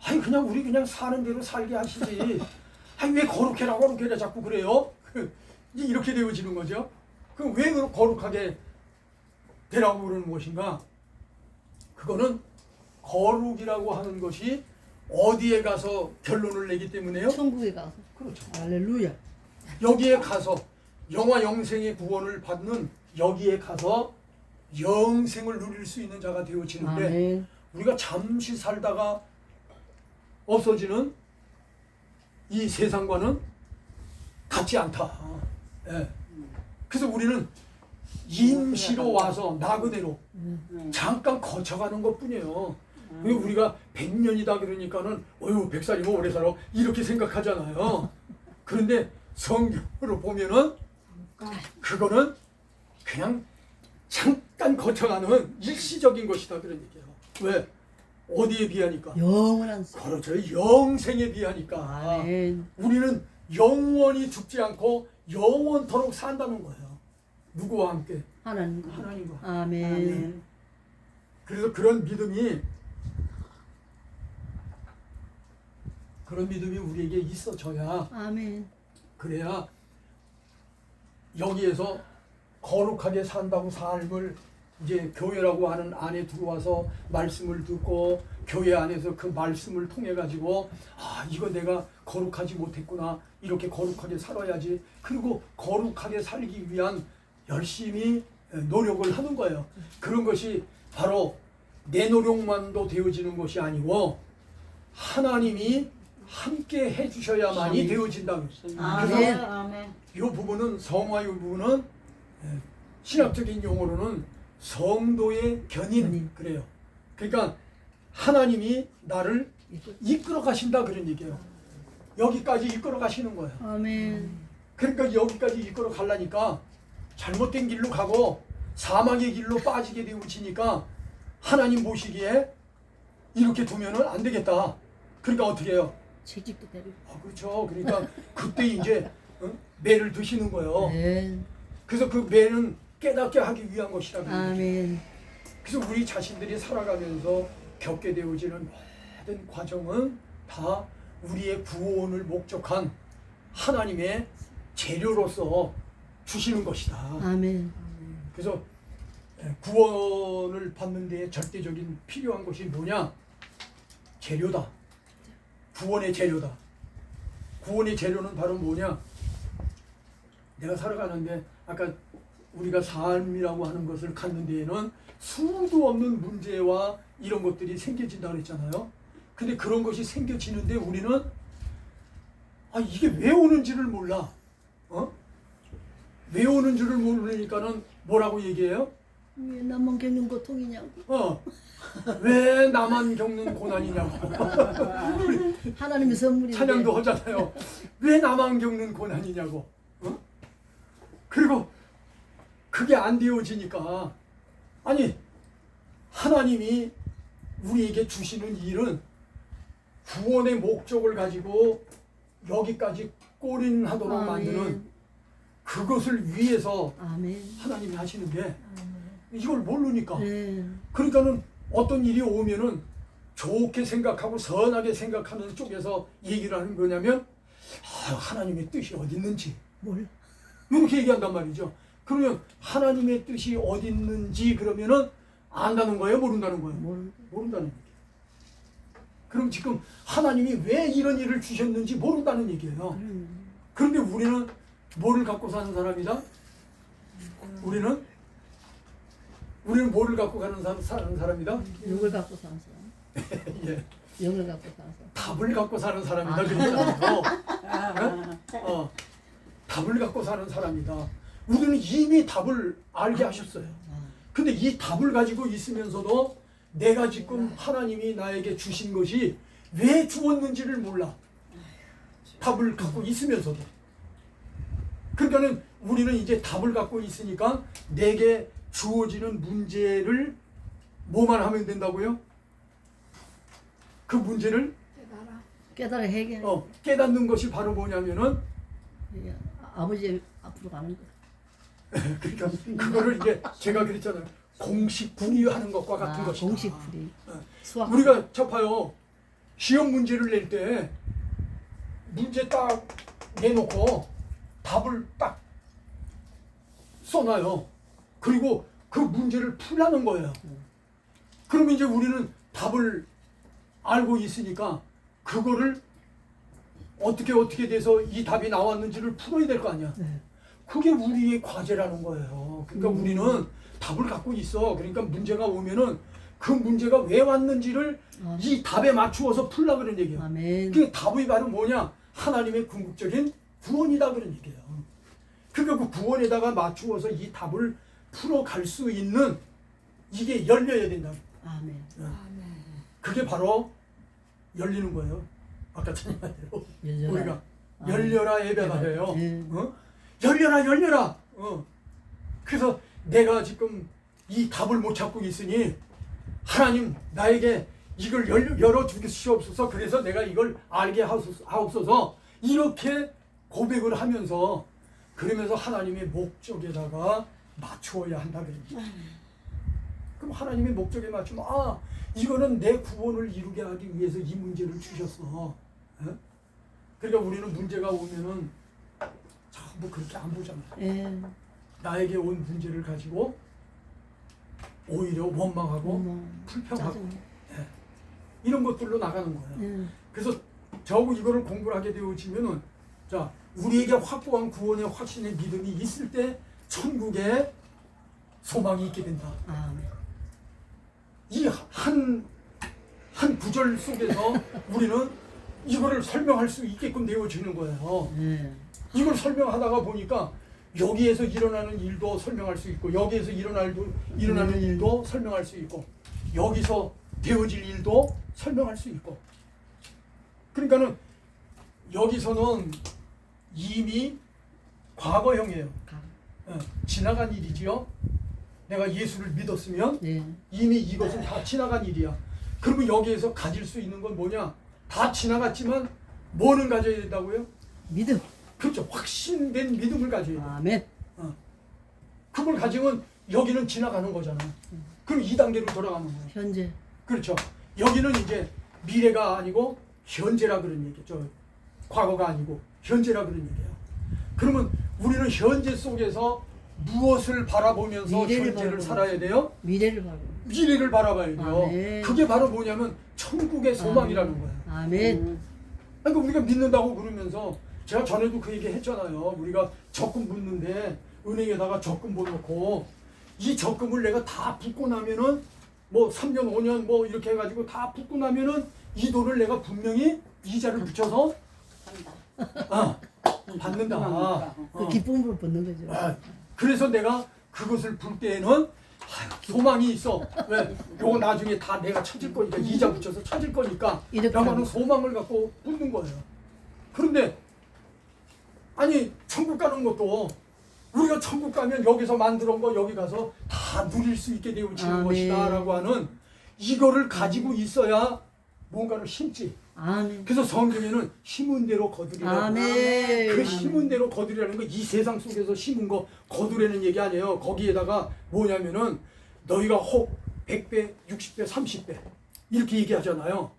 아니 그냥 우리 그냥 사는 대로 살게 하시지. 아니 왜 거룩해라 자꾸 그래요? 이렇게 되어지는 거죠. 그럼 왜 거룩하게 되라고 그러는 것인가? 그거는 거룩이라고 하는 것이 어디에 가서 결론을 내기 때문에요? 천국에 가서. 그렇죠. 할렐루야. 여기에 가서 영화 영생의 구원을 받는, 여기에 가서 영생을 누릴 수 있는 자가 되어지는데, 아멘. 우리가 잠시 살다가 없어지는 이 세상과는 같지 않다. 그래서 우리는 임시로 와서 나그네로 잠깐 거쳐가는 것뿐이에요. 우리가 100년이다 그러니까는 어휴 100살이면 오래 살아 이렇게 생각하잖아요. 그런데 성경으로 보면은 그거는 그냥 잠깐 거쳐가는 일시적인 것이다 그런 얘기예요. 왜? 어디에 비하니까? 영원한 생. 그렇죠. 영생에 비하니까. 아멘. 우리는 영원히 죽지 않고 영원토록 산다는 거예요. 누구와 함께? 하나님과. 하나님과. 아멘. 그래서 그런 믿음이 우리에게 있어져야, 아멘. 그래야 여기에서 거룩하게 산다고 삶을 이제 교회라고 하는 안에 들어와서 말씀을 듣고 교회 안에서 그 말씀을 통해 가지고 이거 내가 거룩하지 못했구나, 이렇게 거룩하게 살아야지, 그리고 거룩하게 살기 위한 열심히 노력을 하는 거예요. 그런 것이 바로 내 노력만도 되어지는 것이 아니고 하나님이 함께 해주셔야만이 되어진다. 아멘. 아멘. 이 부분은 성화, 이 부분은 신학적인 용어로는 성도의 견인 그래요. 그러니까 하나님이 나를 이끌어 가신다 그런 얘기예요. 여기까지 이끌어 가시는 거예요. 아멘. 그러니까 여기까지 이끌어 가려니까 잘못된 길로 가고 사망의 길로 빠지게 되어지니까 하나님 보시기에 이렇게 두면은 안 되겠다. 그러니까 어떻게 해요? 채찍도 때리고. 그렇죠. 그러니까 그때 이제 매를 드시는 거예요. 아멘. 그래서 그 매는 깨닫게 하기 위한 것이라고. 아멘. 그래서 우리 자신들이 살아가면서 겪게 되어지는 모든 과정은 다 우리의 구원을 목적한 하나님의 재료로서 주시는 것이다. 아멘. 그래서 구원을 받는 데 절대적인 필요한 것이 뭐냐? 재료다. 구원의 재료다. 구원의 재료는 바로 뭐냐? 내가 살아가는데 아까 우리가 삶이라고 하는 것을 갖는 데에는 수도 없는 문제와 이런 것들이 생겨진다고 그랬잖아요. 근데 그런 것이 생겨지는데 우리는 이게 왜 오는지를 몰라. 왜 오는 줄을 모르니까는 뭐라고 얘기해요? 왜 나만 겪는 고통이냐고. 왜 나만 겪는 고난이냐고. 하나님의 선물인데. 찬양도 하잖아요. 왜 나만 겪는 고난이냐고. 그리고 그게 안 되어지니까, 아니 하나님이 우리에게 주시는 일은 구원의 목적을 가지고 여기까지 꼬린하도록 만드는 그것을 위해서 아멘. 하나님이 하시는데 이걸 모르니까. 네. 그러니까는 어떤 일이 오면은 좋게 생각하고 선하게 생각하는 쪽에서 얘기를 하는 거냐면 하나님의 뜻이 어디 있는지 몰라. 이렇게 얘기한단 말이죠. 그러면 하나님의 뜻이 어디 있는지 그러면은 안다는 거예요, 모른다는 거예요? 모른다는 얘기예요. 그럼 지금 하나님이 왜 이런 일을 주셨는지 모른다는 얘기예요. 그런데 우리는 뭐를 갖고 사는 사람이다? 우리는 뭐를 갖고 사는 사람이다? 영을 갖고 사는 사람. 예. 영을 갖고 사는 사람. 답을 갖고 사는 사람이다 그랬잖아요. 답을 갖고 사는 사람이다. 우리는 이미 답을 알게 하셨어요. 근데 이 답을 가지고 있으면서도 내가 지금 하나님이 나에게 주신 것이 왜 주었는지를 몰라. 답을 갖고 있으면서도. 그러니까는 우리는 이제 답을 갖고 있으니까 내게 주어지는 문제를 뭐만 하면 된다고요? 그 문제를 깨달아 해결. 깨닫는 것이 바로 뭐냐면은 아버지 앞으로 가는 거. 그러니까 그거를 이제 제가 그랬잖아요. 공식풀이하는 것과 같은 것이다. 공식풀이. 수학. 우리가 접하요. 시험 문제를 낼 때 문제 딱 내놓고 답을 딱 써놔요. 그리고 그 문제를 풀라는 거예요. 그러면 이제 우리는 답을 알고 있으니까 그거를 어떻게 돼서 이 답이 나왔는지를 풀어야 될 거 아니야. 네. 그게 우리의 과제라는 거예요. 그러니까 우리는 답을 갖고 있어. 그러니까 문제가 오면은 그 문제가 왜 왔는지를 이 답에 맞추어서 풀라 그런 얘기예요. 아멘. 그 답이 바로 뭐냐? 하나님의 궁극적인 구원이다 그런 얘기예요. 그러니까 그 구원에다가 맞추어서 이 답을 풀어갈 수 있는 이게 열려야 된다. 아멘. 그게 바로 열리는 거예요. 아까 찬양한 대로 우리가 열려라 예배하래요. 열려라. 그래서 내가 지금 이 답을 못 찾고 있으니 하나님 나에게 이걸 열어주시옵소서. 그래서 내가 이걸 알게 하옵소서. 이렇게 고백을 하면서 그러면서 하나님의 목적에다가 맞추어야 한다 그럽니다. 그럼 하나님의 목적에 맞추면 이거는 내 구원을 이루게 하기 위해서 이 문제를 주셨어. 예? 그러니까 우리는 문제가 오면은 전부 그렇게 안 보잖아. 예. 나에게 온 문제를 가지고 오히려 원망하고 불평하고 짜증. 이런 것들로 나가는 거예요. 예. 그래서 겨우 이거를 공부를 하게 되어지면은 자 우리에게 확고한 구원의 확신의 믿음이 있을 때 천국에 소망이 있게 된다. 아멘. 이 한 구절 속에서 우리는 이거를 설명할 수 있게끔 되어지는 거예요. 예. 이걸 설명하다가 보니까 여기에서 일어나는 일도 설명할 수 있고 여기에서 일어나는 일도 설명할 수 있고 여기서 되어질 일도 설명할 수 있고 그러니까는 여기서는 이미 과거형이에요. 지나간 일이지요. 내가 예수를 믿었으면 예. 이미 이것은 다 지나간 일이야. 그러면 여기에서 가질 수 있는 건 뭐냐? 다 지나갔지만 뭐는 가져야 된다고요? 믿음. 그렇죠. 확신된 믿음을 가져야 돼. 아멘. 그걸 가지면 여기는 지나가는 거잖아. 그럼 2단계로 돌아가는 거예요. 현재. 그렇죠. 여기는 이제 미래가 아니고 현재라 그런 얘기죠. 과거가 아니고 현재라 그런 얘기예요. 그러면 우리는 현재 속에서 무엇을 바라보면서 미래를 현재를 바라보면서. 살아야 돼요? 미래를 바로. 미래를 바라봐야 돼요. 아멘. 그게 바로 뭐냐면 천국의 소망이라는 거예요. 아멘. 그러니까 우리가 믿는다고 그러면서 제가 전에도 그 얘기 했잖아요. 우리가 적금 붓는데 은행에다가 적금 붓놓고 이 적금을 내가 다 붓고 나면은 뭐 3년 5년 뭐 이렇게 해가지고 다 붓고 나면은 이 돈을 내가 분명히 이자를 붙여서 받는다. 그 기쁨으로 받는 거죠. 그래서 내가 그것을 불 때에는 소망이 있어. 왜? 요거 나중에 다 내가 찾을 거니까 이자 붙여서 찾을 거니까 이렇게 라고 하는 하는 소망을 갖고 붓는 거예요. 그런데 아니 천국 가는 것도 우리가 천국 가면 여기서 만들어 온 거 여기 가서 다 누릴 수 있게 되어지는 아멘. 것이다 라고 하는 이거를 가지고 있어야 뭔가를 심지. 아멘. 그래서 성경에는 심은 대로 거두리라고. 아멘. 그 심은 대로 거두리라는 거 이 세상 속에서 심은 거 거두라는 얘기 아니에요. 거기에다가 뭐냐면은 너희가 혹 100배, 60배, 30배 이렇게 얘기하잖아요.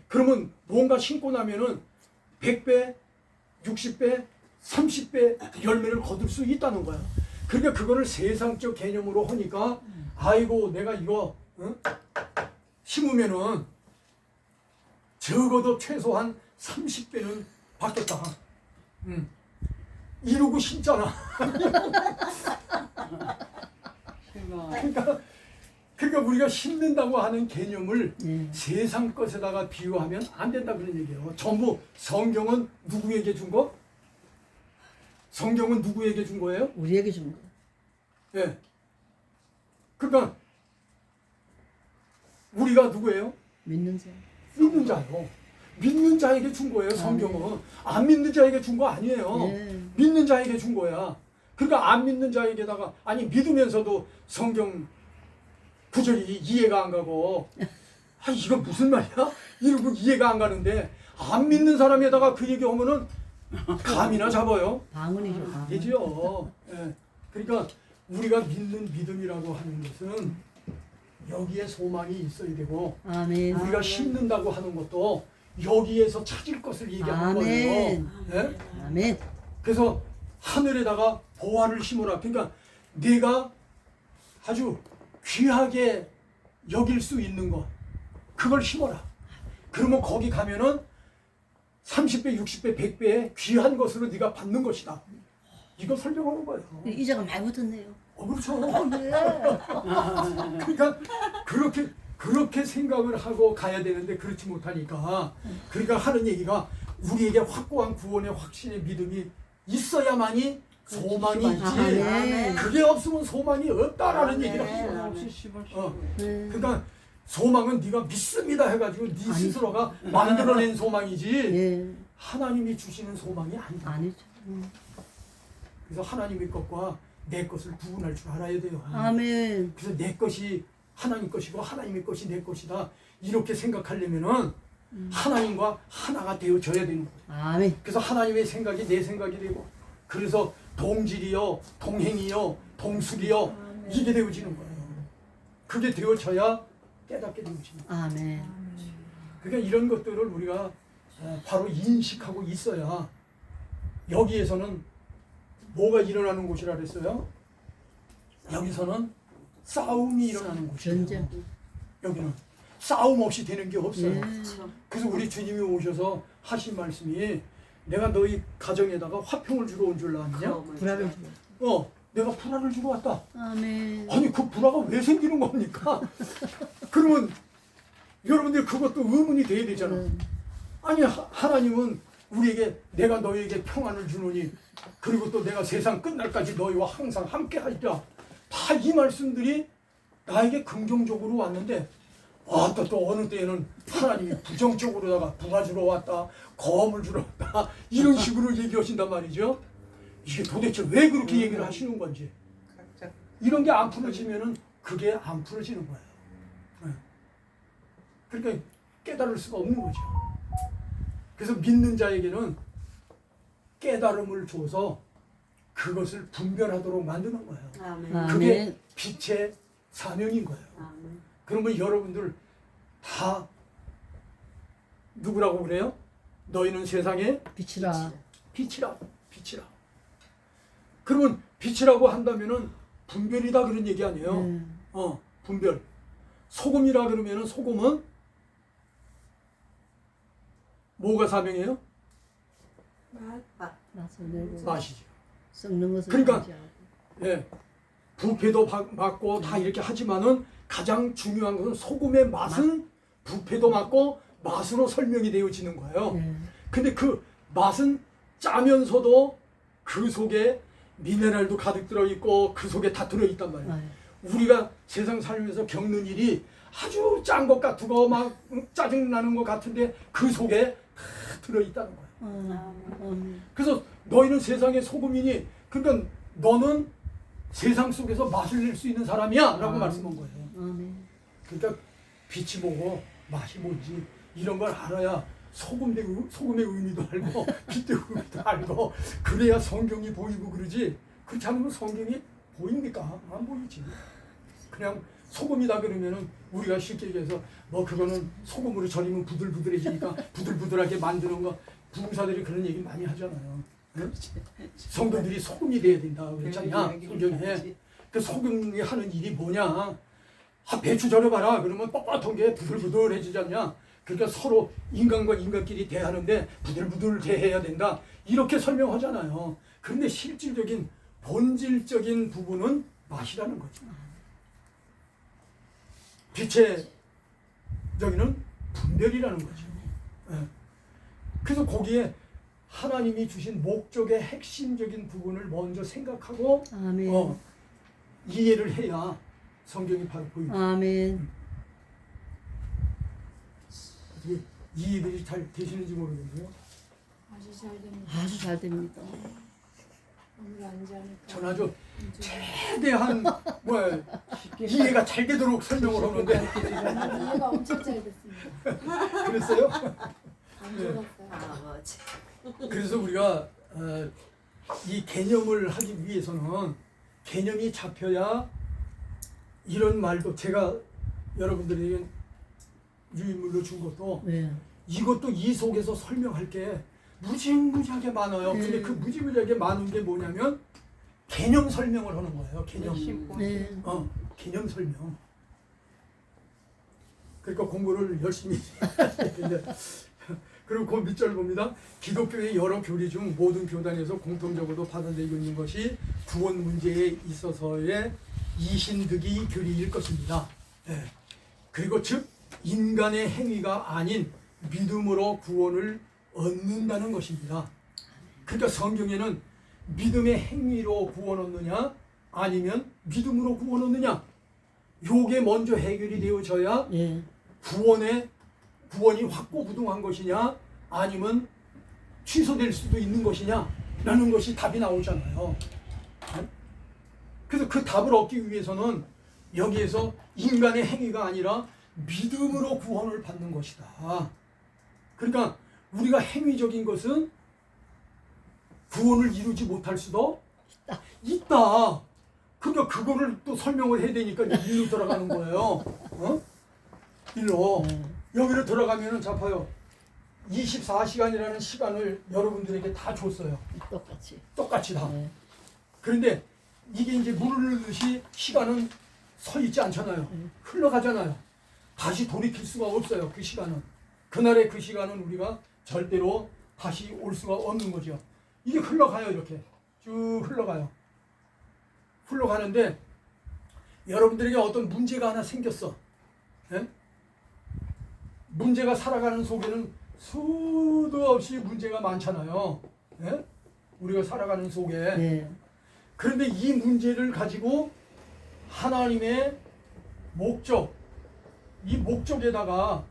그러면 뭔가 심고 나면은 100배, 60배, 30배 열매를 거둘 수 있다는 거야. 그러니까 그거를 세상적 개념으로 하니까 아이고 내가 이거 심으면은 적어도 최소한 30배는 받겠다. 이러고 심잖아. 그러니까 우리가 심는다고 하는 개념을 세상 것에다가 비유하면 안 된다 그런 얘기예요. 전부 성경은 누구에게 준 거? 성경은 누구에게 준 거예요? 우리에게 준 거. 예. 그러니까 우리가 누구예요? 믿는 자. 믿는 자요. 믿는 자에게 준 거예요. 성경은 안 믿는 자에게 준 거 아니에요. 예. 믿는 자에게 준 거야. 그러니까 안 믿는 자에게다가 아니 믿으면서도 성경 구절이 이해가 안 가고 이건 무슨 말이야? 이러고 이해가 안 가는데 안 믿는 사람에다가 그 얘기하면은 감이나 잡아요. 방언이죠. 방언. 되지요. 예. 그러니까 우리가 믿는 믿음이라고 하는 것은 여기에 소망이 있어야 되고 아멘. 우리가 심는다고 하는 것도 여기에서 찾을 것을 얘기하는 아멘. 거예요. 예? 아멘. 그래서 하늘에다가 보화를 심어라. 그러니까 내가 아주 귀하게 여길 수 있는 것 그걸 심어라. 그러면 거기 가면은 30배, 60배, 100배의 귀한 것으로 네가 받는 것이다. 이거 설명하는 거예요. 이자가 많이 붙었네요. 그렇죠. 그러니까 그렇게 생각을 하고 가야 되는데 그렇지 못하니까 그러니까 하는 얘기가 우리에게 확고한 구원의 확신의 믿음이 있어야만이 소망이 있지. 아멘. 그게 없으면 소망이 없다라는 얘기를 아멘. 하죠. 없이 씹을 수 어. 네. 그러니까 소망은 네가 믿습니다 해가지고 네 스스로가 만들어낸 소망이지 예. 하나님이 주시는 소망이 아니다. 아니죠. 그래서 하나님의 것과 내 것을 구분할 줄 알아야 돼요. 아멘. 그래서 내 것이 하나님 것이고 하나님의 것이 내 것이다 이렇게 생각하려면은 하나님과 하나가 되어져야 되는 거예요. 아멘. 그래서 하나님의 생각이 내 생각이 되고 그래서 동질이요 동행이요 동숙이요 이게 되어지는 거예요. 그게 되어져야 깨닫게 되는 것입니다. 아멘. 그러니까 이런 것들을 우리가 바로 인식하고 있어야 여기에서는 뭐가 일어나는 곳이라 그랬어요? 여기서는 싸움이 일어나는 곳이에요. 전쟁. 여기는 싸움 없이 되는 게 없어요. 예. 그래서 우리 주님이 오셔서 하신 말씀이 내가 너희 가정에다가 화평을 주러 온 줄 아느냐? 불화를 주고. 내가 불화를 주러 왔다. 아멘. 아니 그 불화가 왜 생기는 겁니까? 그러면 여러분들 그것도 의문이 돼야 되잖아. 아니 하나님은 우리에게 내가 너희에게 평안을 주노니 그리고 또 내가 세상 끝날까지 너희와 항상 함께 하리라. 다 이 말씀들이 나에게 긍정적으로 왔는데 또 어느 때에는 하나님이 부정적으로다가 불화 주러 왔다, 검을 주러 왔다 이런 식으로 얘기하신단 말이죠. 이게 도대체 왜 그렇게 얘기를 하시는 건지 이런 게 안 풀어지면은 그게 안 풀어지는 거예요. 그러니까 깨달을 수가 없는 거죠. 그래서 믿는 자에게는 깨달음을 줘서 그것을 분별하도록 만드는 거예요. 아멘. 그게 아멘. 빛의 사명인 거예요. 아멘. 그러면 여러분들 다 누구라고 그래요? 너희는 세상의 빛이라. 빛이라. 그러면 빛이라고 한다면은 분별이다 그런 얘기 아니에요? 분별. 소금이라 그러면은 소금은 뭐가 사명이에요? 맛을 내고 맛이죠. 썩는 것을 그러니까 방지하고. 예, 부패도 맡고 다 이렇게 하지만은 가장 중요한 것은 소금의 맛은 부패도 맡고 맛으로 설명이 되어지는 거예요. 예. 근데 그 맛은 짜면서도 그 속에 미네랄도 가득 들어있고 그 속에 다 들어있단 말이에요. 우리가 세상 살면서 겪는 일이 아주 짠 것 같고 막 짜증나는 것 같은데 그 속에 다 들어있다는 거예요. 그래서 너희는 세상의 소금이니 그러니까 너는 세상 속에서 맛을 낼 수 있는 사람이야 라고 말씀한 거예요. 그러니까 빛이 뭐고 맛이 뭔지 이런 걸 알아야 소금의 의미도 알고 빛의 의미도 알고 그래야 성경이 보이고 그러지. 그렇지 않으면 성경이 보입니까? 안 보이지. 그냥 소금이다 그러면은 우리가 쉽게 얘기해서 뭐 그거는 소금으로 절이면 부들부들해지니까 부들부들하게 만드는 거 부흥사들이 그런 얘기 많이 하잖아요. 네? 성도들이 소금이 돼야 된다 그랬잖냐 성경에. 그 소금이 하는 일이 뭐냐? 배추 절여봐라 그러면 뻣뻣한 게 부들부들해지지 않냐? 그러니까 서로 인간과 인간끼리 대하는데 부들부들 대해야 된다 이렇게 설명하잖아요. 그런데 실질적인 본질적인 부분은 맛이라는 거죠. 빛의 저기는 분별이라는 거죠. 그래서 거기에 하나님이 주신 목적의 핵심적인 부분을 먼저 생각하고 아멘. 이해를 해야 성경이 바로 보입니다. 아멘. 어떻게 이해들이 잘 되시는지 모르겠네요. 아주 잘 됩니다. 아주 잘 됩니다. 오늘 안 자니까. 전 아주 최대한 이해가 잘 되도록 설명을 하는데 이해가 엄청 잘 됐습니다. 그랬어요? 안 졸았어요. 아버지. 그래서 우리가 이 개념을 하기 위해서는 개념이 잡혀야 이런 말도 제가 여러분들에게 유인물로 준 것도 네. 이것도 이 속에서 설명할 게 무지무지하게 많아요. 근데 그 무지무지하게 많은 게 뭐냐면 개념 설명을 하는 거예요. 개념. 네. 개념 설명. 그러니까 공부를 열심히 해야 되는데 그리고 그 밑줄 봅니다. 기독교의 여러 교리 중 모든 교단에서 공통적으로 받아들이고 있는 것이 구원 문제에 있어서의 이신득이 교리일 것입니다. 네. 그리고 즉 인간의 행위가 아닌 믿음으로 구원을 얻는다는 것입니다. 그러니까 성경에는 믿음의 행위로 구원 얻느냐 아니면 믿음으로 구원 얻느냐 요게 먼저 해결이 되어져야 예. 구원이 확고부동한 것이냐 아니면 취소될 수도 있는 것이냐 라는 것이 답이 나오잖아요. 그래서 그 답을 얻기 위해서는 여기에서 인간의 행위가 아니라 믿음으로 구원을 받는 것이다. 그러니까 우리가 행위적인 것은 구원을 이루지 못할 수도 있다. 그러니까 그거를 또 설명을 해야 되니까 일로 들어가는 거예요. 일로. 여기로 들어가면은 잡아요. 24시간이라는 시간을 여러분들에게 다 줬어요. 똑같이. 똑같이 다. 네. 그런데 이게 이제 물을 넣듯이 시간은 서 있지 않잖아요. 흘러가잖아요. 다시 돌이킬 수가 없어요. 그 시간은. 그날의 그 시간은 우리가 절대로 다시 올 수가 없는 거죠. 이게 흘러가요. 이렇게 쭉 흘러가요. 흘러가는데 여러분들에게 어떤 문제가 하나 생겼어. 예? 문제가 살아가는 속에는 수도 없이 문제가 많잖아요. 예? 우리가 살아가는 속에. 네. 그런데 이 문제를 가지고 하나님의 목적, 이 목적에다가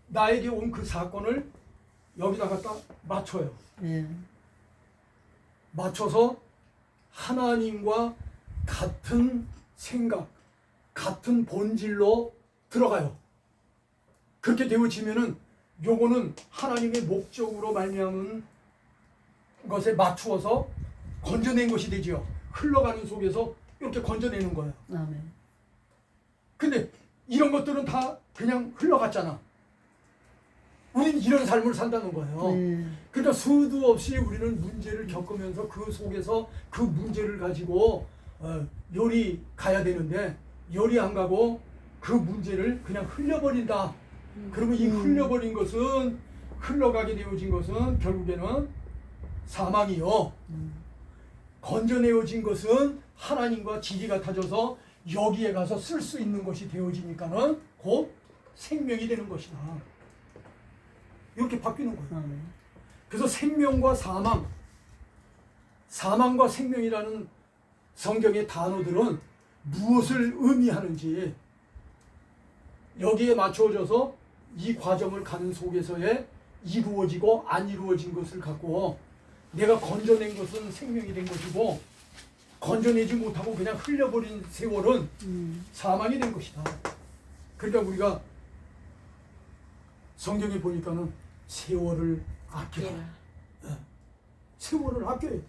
나에게 온 그 사건을 여기다가 딱 맞춰요. 네. 맞춰서 하나님과 같은 생각, 같은 본질로 들어가요. 그렇게 되어지면은 요거는 하나님의 목적으로 말미암은 것에 맞추어서 건져낸 것이 되지요. 흘러가는 속에서 이렇게 건져내는 거예요. 아멘. 근데 이런 것들은 다 그냥 흘러갔잖아. 우리는 이런 삶을 산다는 거예요. 네. 그러니까 수도 없이 우리는 문제를 겪으면서 그 속에서 그 문제를 가지고 요리 가야 되는데 요리 안 가고 그 문제를 그냥 흘려버린다. 그러면 이 흘려버린 것은 흘러가게 되어진 것은 결국에는 사망이요. 건져내어진 것은 하나님과 질이 같아져서 여기에 가서 쓸 수 있는 것이 되어지니까는 곧 생명이 되는 것이다. 이렇게 바뀌는 거예요. 아멘. 그래서 생명과 사망, 사망과 생명이라는 성경의 단어들은 무엇을 의미하는지 여기에 맞춰져서 이 과정을 가는 속에서의 이루어지고 안 이루어진 것을 갖고 내가 건져낸 것은 생명이 된 것이고 건져내지 못하고 그냥 흘려버린 세월은 사망이 된 것이다. 그러니까 우리가 성경에 보니까는 세월을 아껴라. 세월을 아껴야 돼.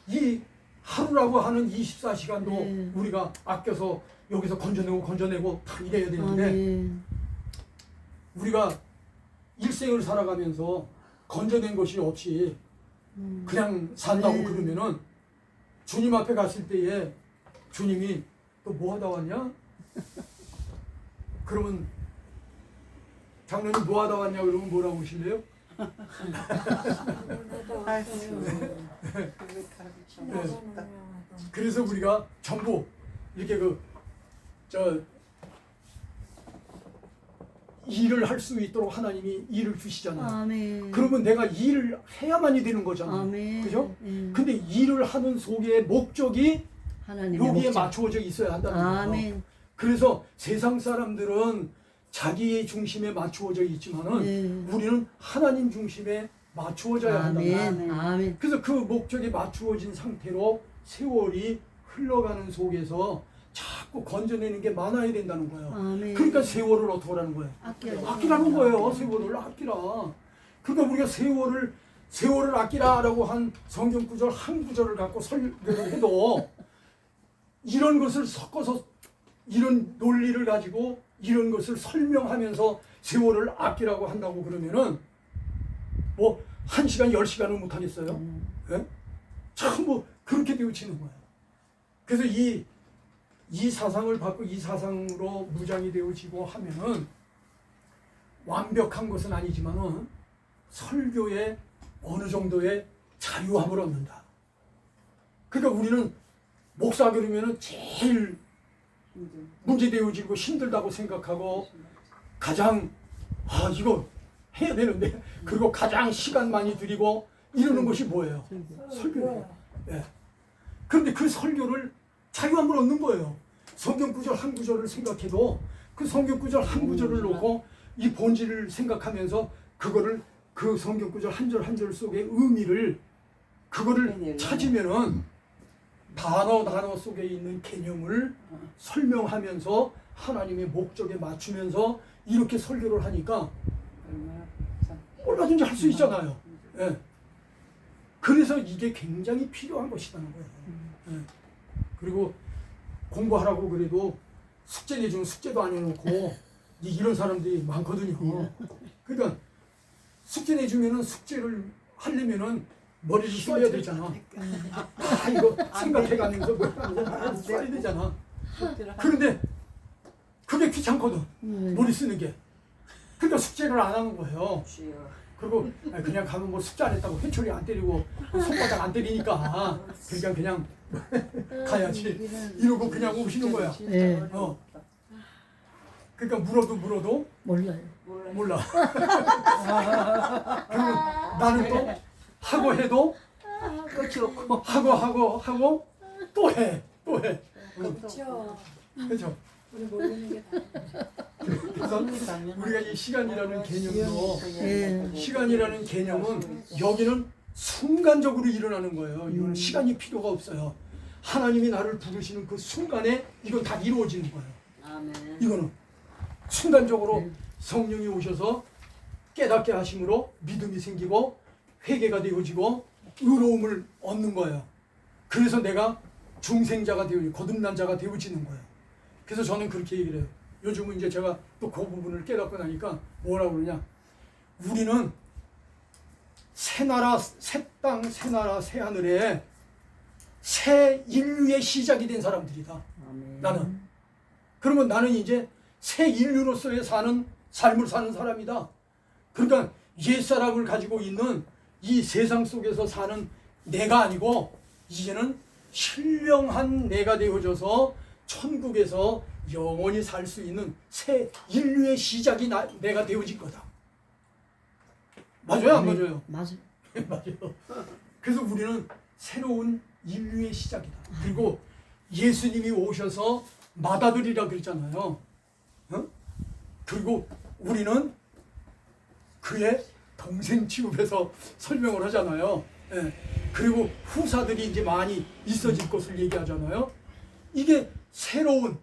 이 하루라고 하는 24시간도 네. 우리가 아껴서 여기서 건져내고 다 이래야 되는데 아멘. 우리가 일생을 살아가면서 건져낸 것이 없이 그냥 산다고 네. 그러면은 주님 앞에 갔을 때에 주님이 또 뭐 하다 왔냐? 그러면 장로님 뭐 하다 왔냐 그러면 뭐라고 하실래요? 그래서 우리가 전부 이렇게 일을 할 수 있도록 하나님이 일을 주시잖아요. 아멘. 그러면 내가 일을 해야만이 되는 거잖아요. 아멘. 그죠? 예. 근데 일을 하는 속에 목적이 하나님의 여기에 목적. 맞추어져 있어야 한다는 거예요. 아멘. 그래서 세상 사람들은 자기의 중심에 맞추어져 있지만은 네. 우리는 하나님 중심에 맞추어져야 한다. 아멘. 아멘. 그래서 그 목적에 맞추어진 상태로 세월이 흘러가는 속에서 자꾸 건져내는 게 많아야 된다는 거예요. 아멘. 그러니까 세월을 어떻게 하라는 거예요? 아끼라는 거예요. 세월을 아끼라. 그러니까 우리가 세월을 아끼라라고 한 성경 구절 한 구절을 갖고 설교를 해도 이런 것을 섞어서 이런 논리를 가지고 이런 것을 설명하면서 세월을 아끼라고 한다고 그러면은 뭐 1시간 10시간을 못 하겠어요? 예? 참 뭐 그렇게 되어지는 거예요. 그래서 이 사상을 받고 이 사상으로 무장이 되어지고 하면은 완벽한 것은 아니지만은 설교에 어느 정도의 자유함을 얻는다. 그러니까 우리는 목사 그러면은 제일 문제되어지고 힘들다고 생각하고 가장 이거 해야 되는데 그리고 가장 시간 많이 들이고 이러는 것이 뭐예요? 설교예요. 예. 그런데 그 설교를 자유함을 얻는 거예요. 성경 구절 한 구절을 생각해도 그 성경 구절 한 구절을 놓고 이 본질을 생각하면서 그거를 그 성경 구절 한 절 한 절 속의 의미를 그거를 찾으면은 단어 속에 있는 개념을 설명하면서 하나님의 목적에 맞추면서 이렇게 설교를 하니까 얼마든지 할 수 있잖아요. 예. 그래서 이게 굉장히 필요한 것이라는 거예요. 예. 그리고 공부하라고 그래도 숙제 내주면 숙제도 안 해놓고 이런 사람들이 많거든요. 그러니까 숙제 내주면은 숙제를 하려면은 머리를 써야 되잖아. 아 이거 생각해가면서 뭐 하면서 써야 되잖아. 그런데 그게 귀찮거든. 머리 쓰는 게. 그러니까 숙제를 안 하는 거예요. 그리고 그냥 가면 뭐 숙제 안 했다고 회초리 안 때리고 손바닥 안 때리니까 그러니까 그냥 가야지 이러고 그냥 오시는 거야. 예. 그러니까 물어도 몰라요. 몰라. 그리고 나는 또 하고 해도 끝이 없고. 하고 또 해. 그렇죠. 그렇죠. 우리 모르는 게 다. 그래서 우리가 이 시간이라는 개념도 예. 시간이라는 개념은 여기는 순간적으로 일어나는 거예요. 이거는 시간이 필요가 없어요. 하나님이 나를 부르시는 그 순간에 이건 다 이루어지는 거예요. 아멘. 이거는 순간적으로 성령이 오셔서 깨닫게 하심으로 믿음이 생기고 회개가 되어지고 의로움을 얻는 거예요. 그래서 내가 중생자가 되어지고 거듭난 자가 되어지는 거예요. 그래서 저는 그렇게 얘기를 해요. 요즘은 이제 제가 또 그 부분을 깨닫고 나니까 뭐라고 그러냐. 우리는 새 나라, 새 땅, 새 나라, 새 하늘에 새 인류의 시작이 된 사람들이다. 아멘. 나는. 그러면 나는 이제 새 인류로서의 사는 삶을 사는 사람이다. 그러니까 옛사람을 가지고 있는 이 세상 속에서 사는 내가 아니고 이제는 신령한 내가 되어져서 천국에서 영원히 살 수 있는 새 인류의 시작이 내가 되어질 거다. 맞아요? 안 맞아요? 맞아요. 맞아요. 그래서 우리는 새로운 인류의 시작이다. 그리고 예수님이 오셔서 맏아들이라 그랬잖아요. 그리고 우리는 그의 동생 취급해서 설명을 하잖아요. 예. 그리고 후사들이 이제 많이 있어질 것을 얘기하잖아요. 이게 새로운,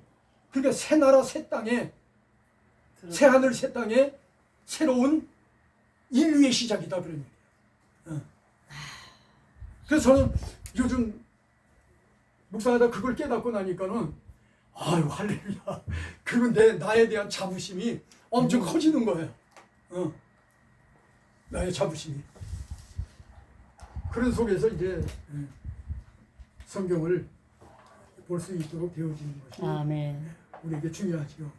그러니까 새 나라 새 땅에 새 하늘 새 땅에 새로운 인류의 시작이다 그런 얘기예요. 그래서 저는 요즘 묵상하다 그걸 깨닫고 나니까는 아유 할렐루야. 그건 나에 대한 자부심이 엄청 커지는 거예요. 나의 자부심이. 그런 속에서 이제 성경을 볼 수 있도록 되어지는 것이 아멘. 우리에게 중요하죠.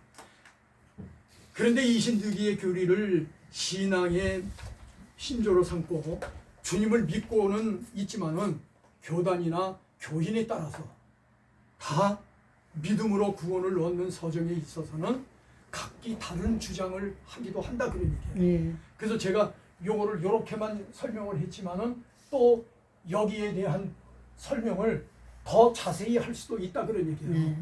그런데 이 신득이의 교리를 신앙의 신조로 삼고 주님을 믿고는 있지만은 교단이나 교인에 따라서 다 믿음으로 구원을 얻는 서정에 있어서는 각기 다른 주장을 하기도 한다 그런 얘기예요. 예. 그래서 제가 요거를 요렇게만 설명을 했지만은 또 여기에 대한 설명을 더 자세히 할 수도 있다 그런 얘기예요.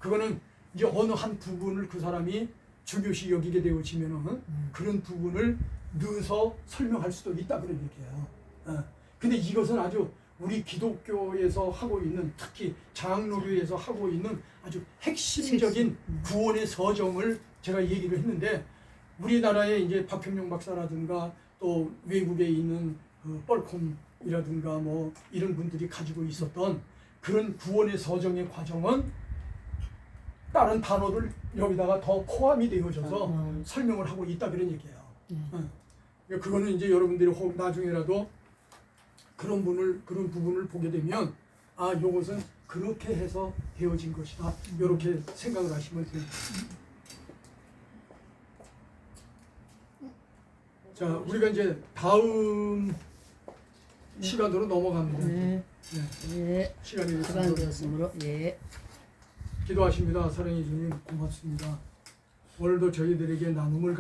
그거는 이제 어느 한 부분을 그 사람이 중요시 여기게 되어지면은 그런 부분을 넣어서 설명할 수도 있다 그런 얘기예요. 근데 이것은 아주 우리 기독교에서 하고 있는, 특히 장로교에서 하고 있는 아주 핵심적인 구원의 서정을 제가 얘기를 했는데, 우리나라의 이제 박형룡 박사라든가 또 외국에 있는 뻘콤이라든가 뭐 이런 분들이 가지고 있었던 그런 구원의 서정의 과정은 다른 단어들 여기다가 더 포함이 되어져서 설명을 하고 있다 그런 얘기예요. 그러니까 그거는 이제 여러분들이 혹 나중에라도 그런 부분을 보게 되면 아, 요것은 그렇게 해서 되어진 것이다. 이렇게 생각을 하시면 됩니다. 자, 우리가 이제 다음 시간으로 넘어갑니다. 네. 네. 시간이 시간 되었으므로 예. 기도하십니다. 사랑해 주님 고맙습니다. 오늘도 저희들에게 나눔을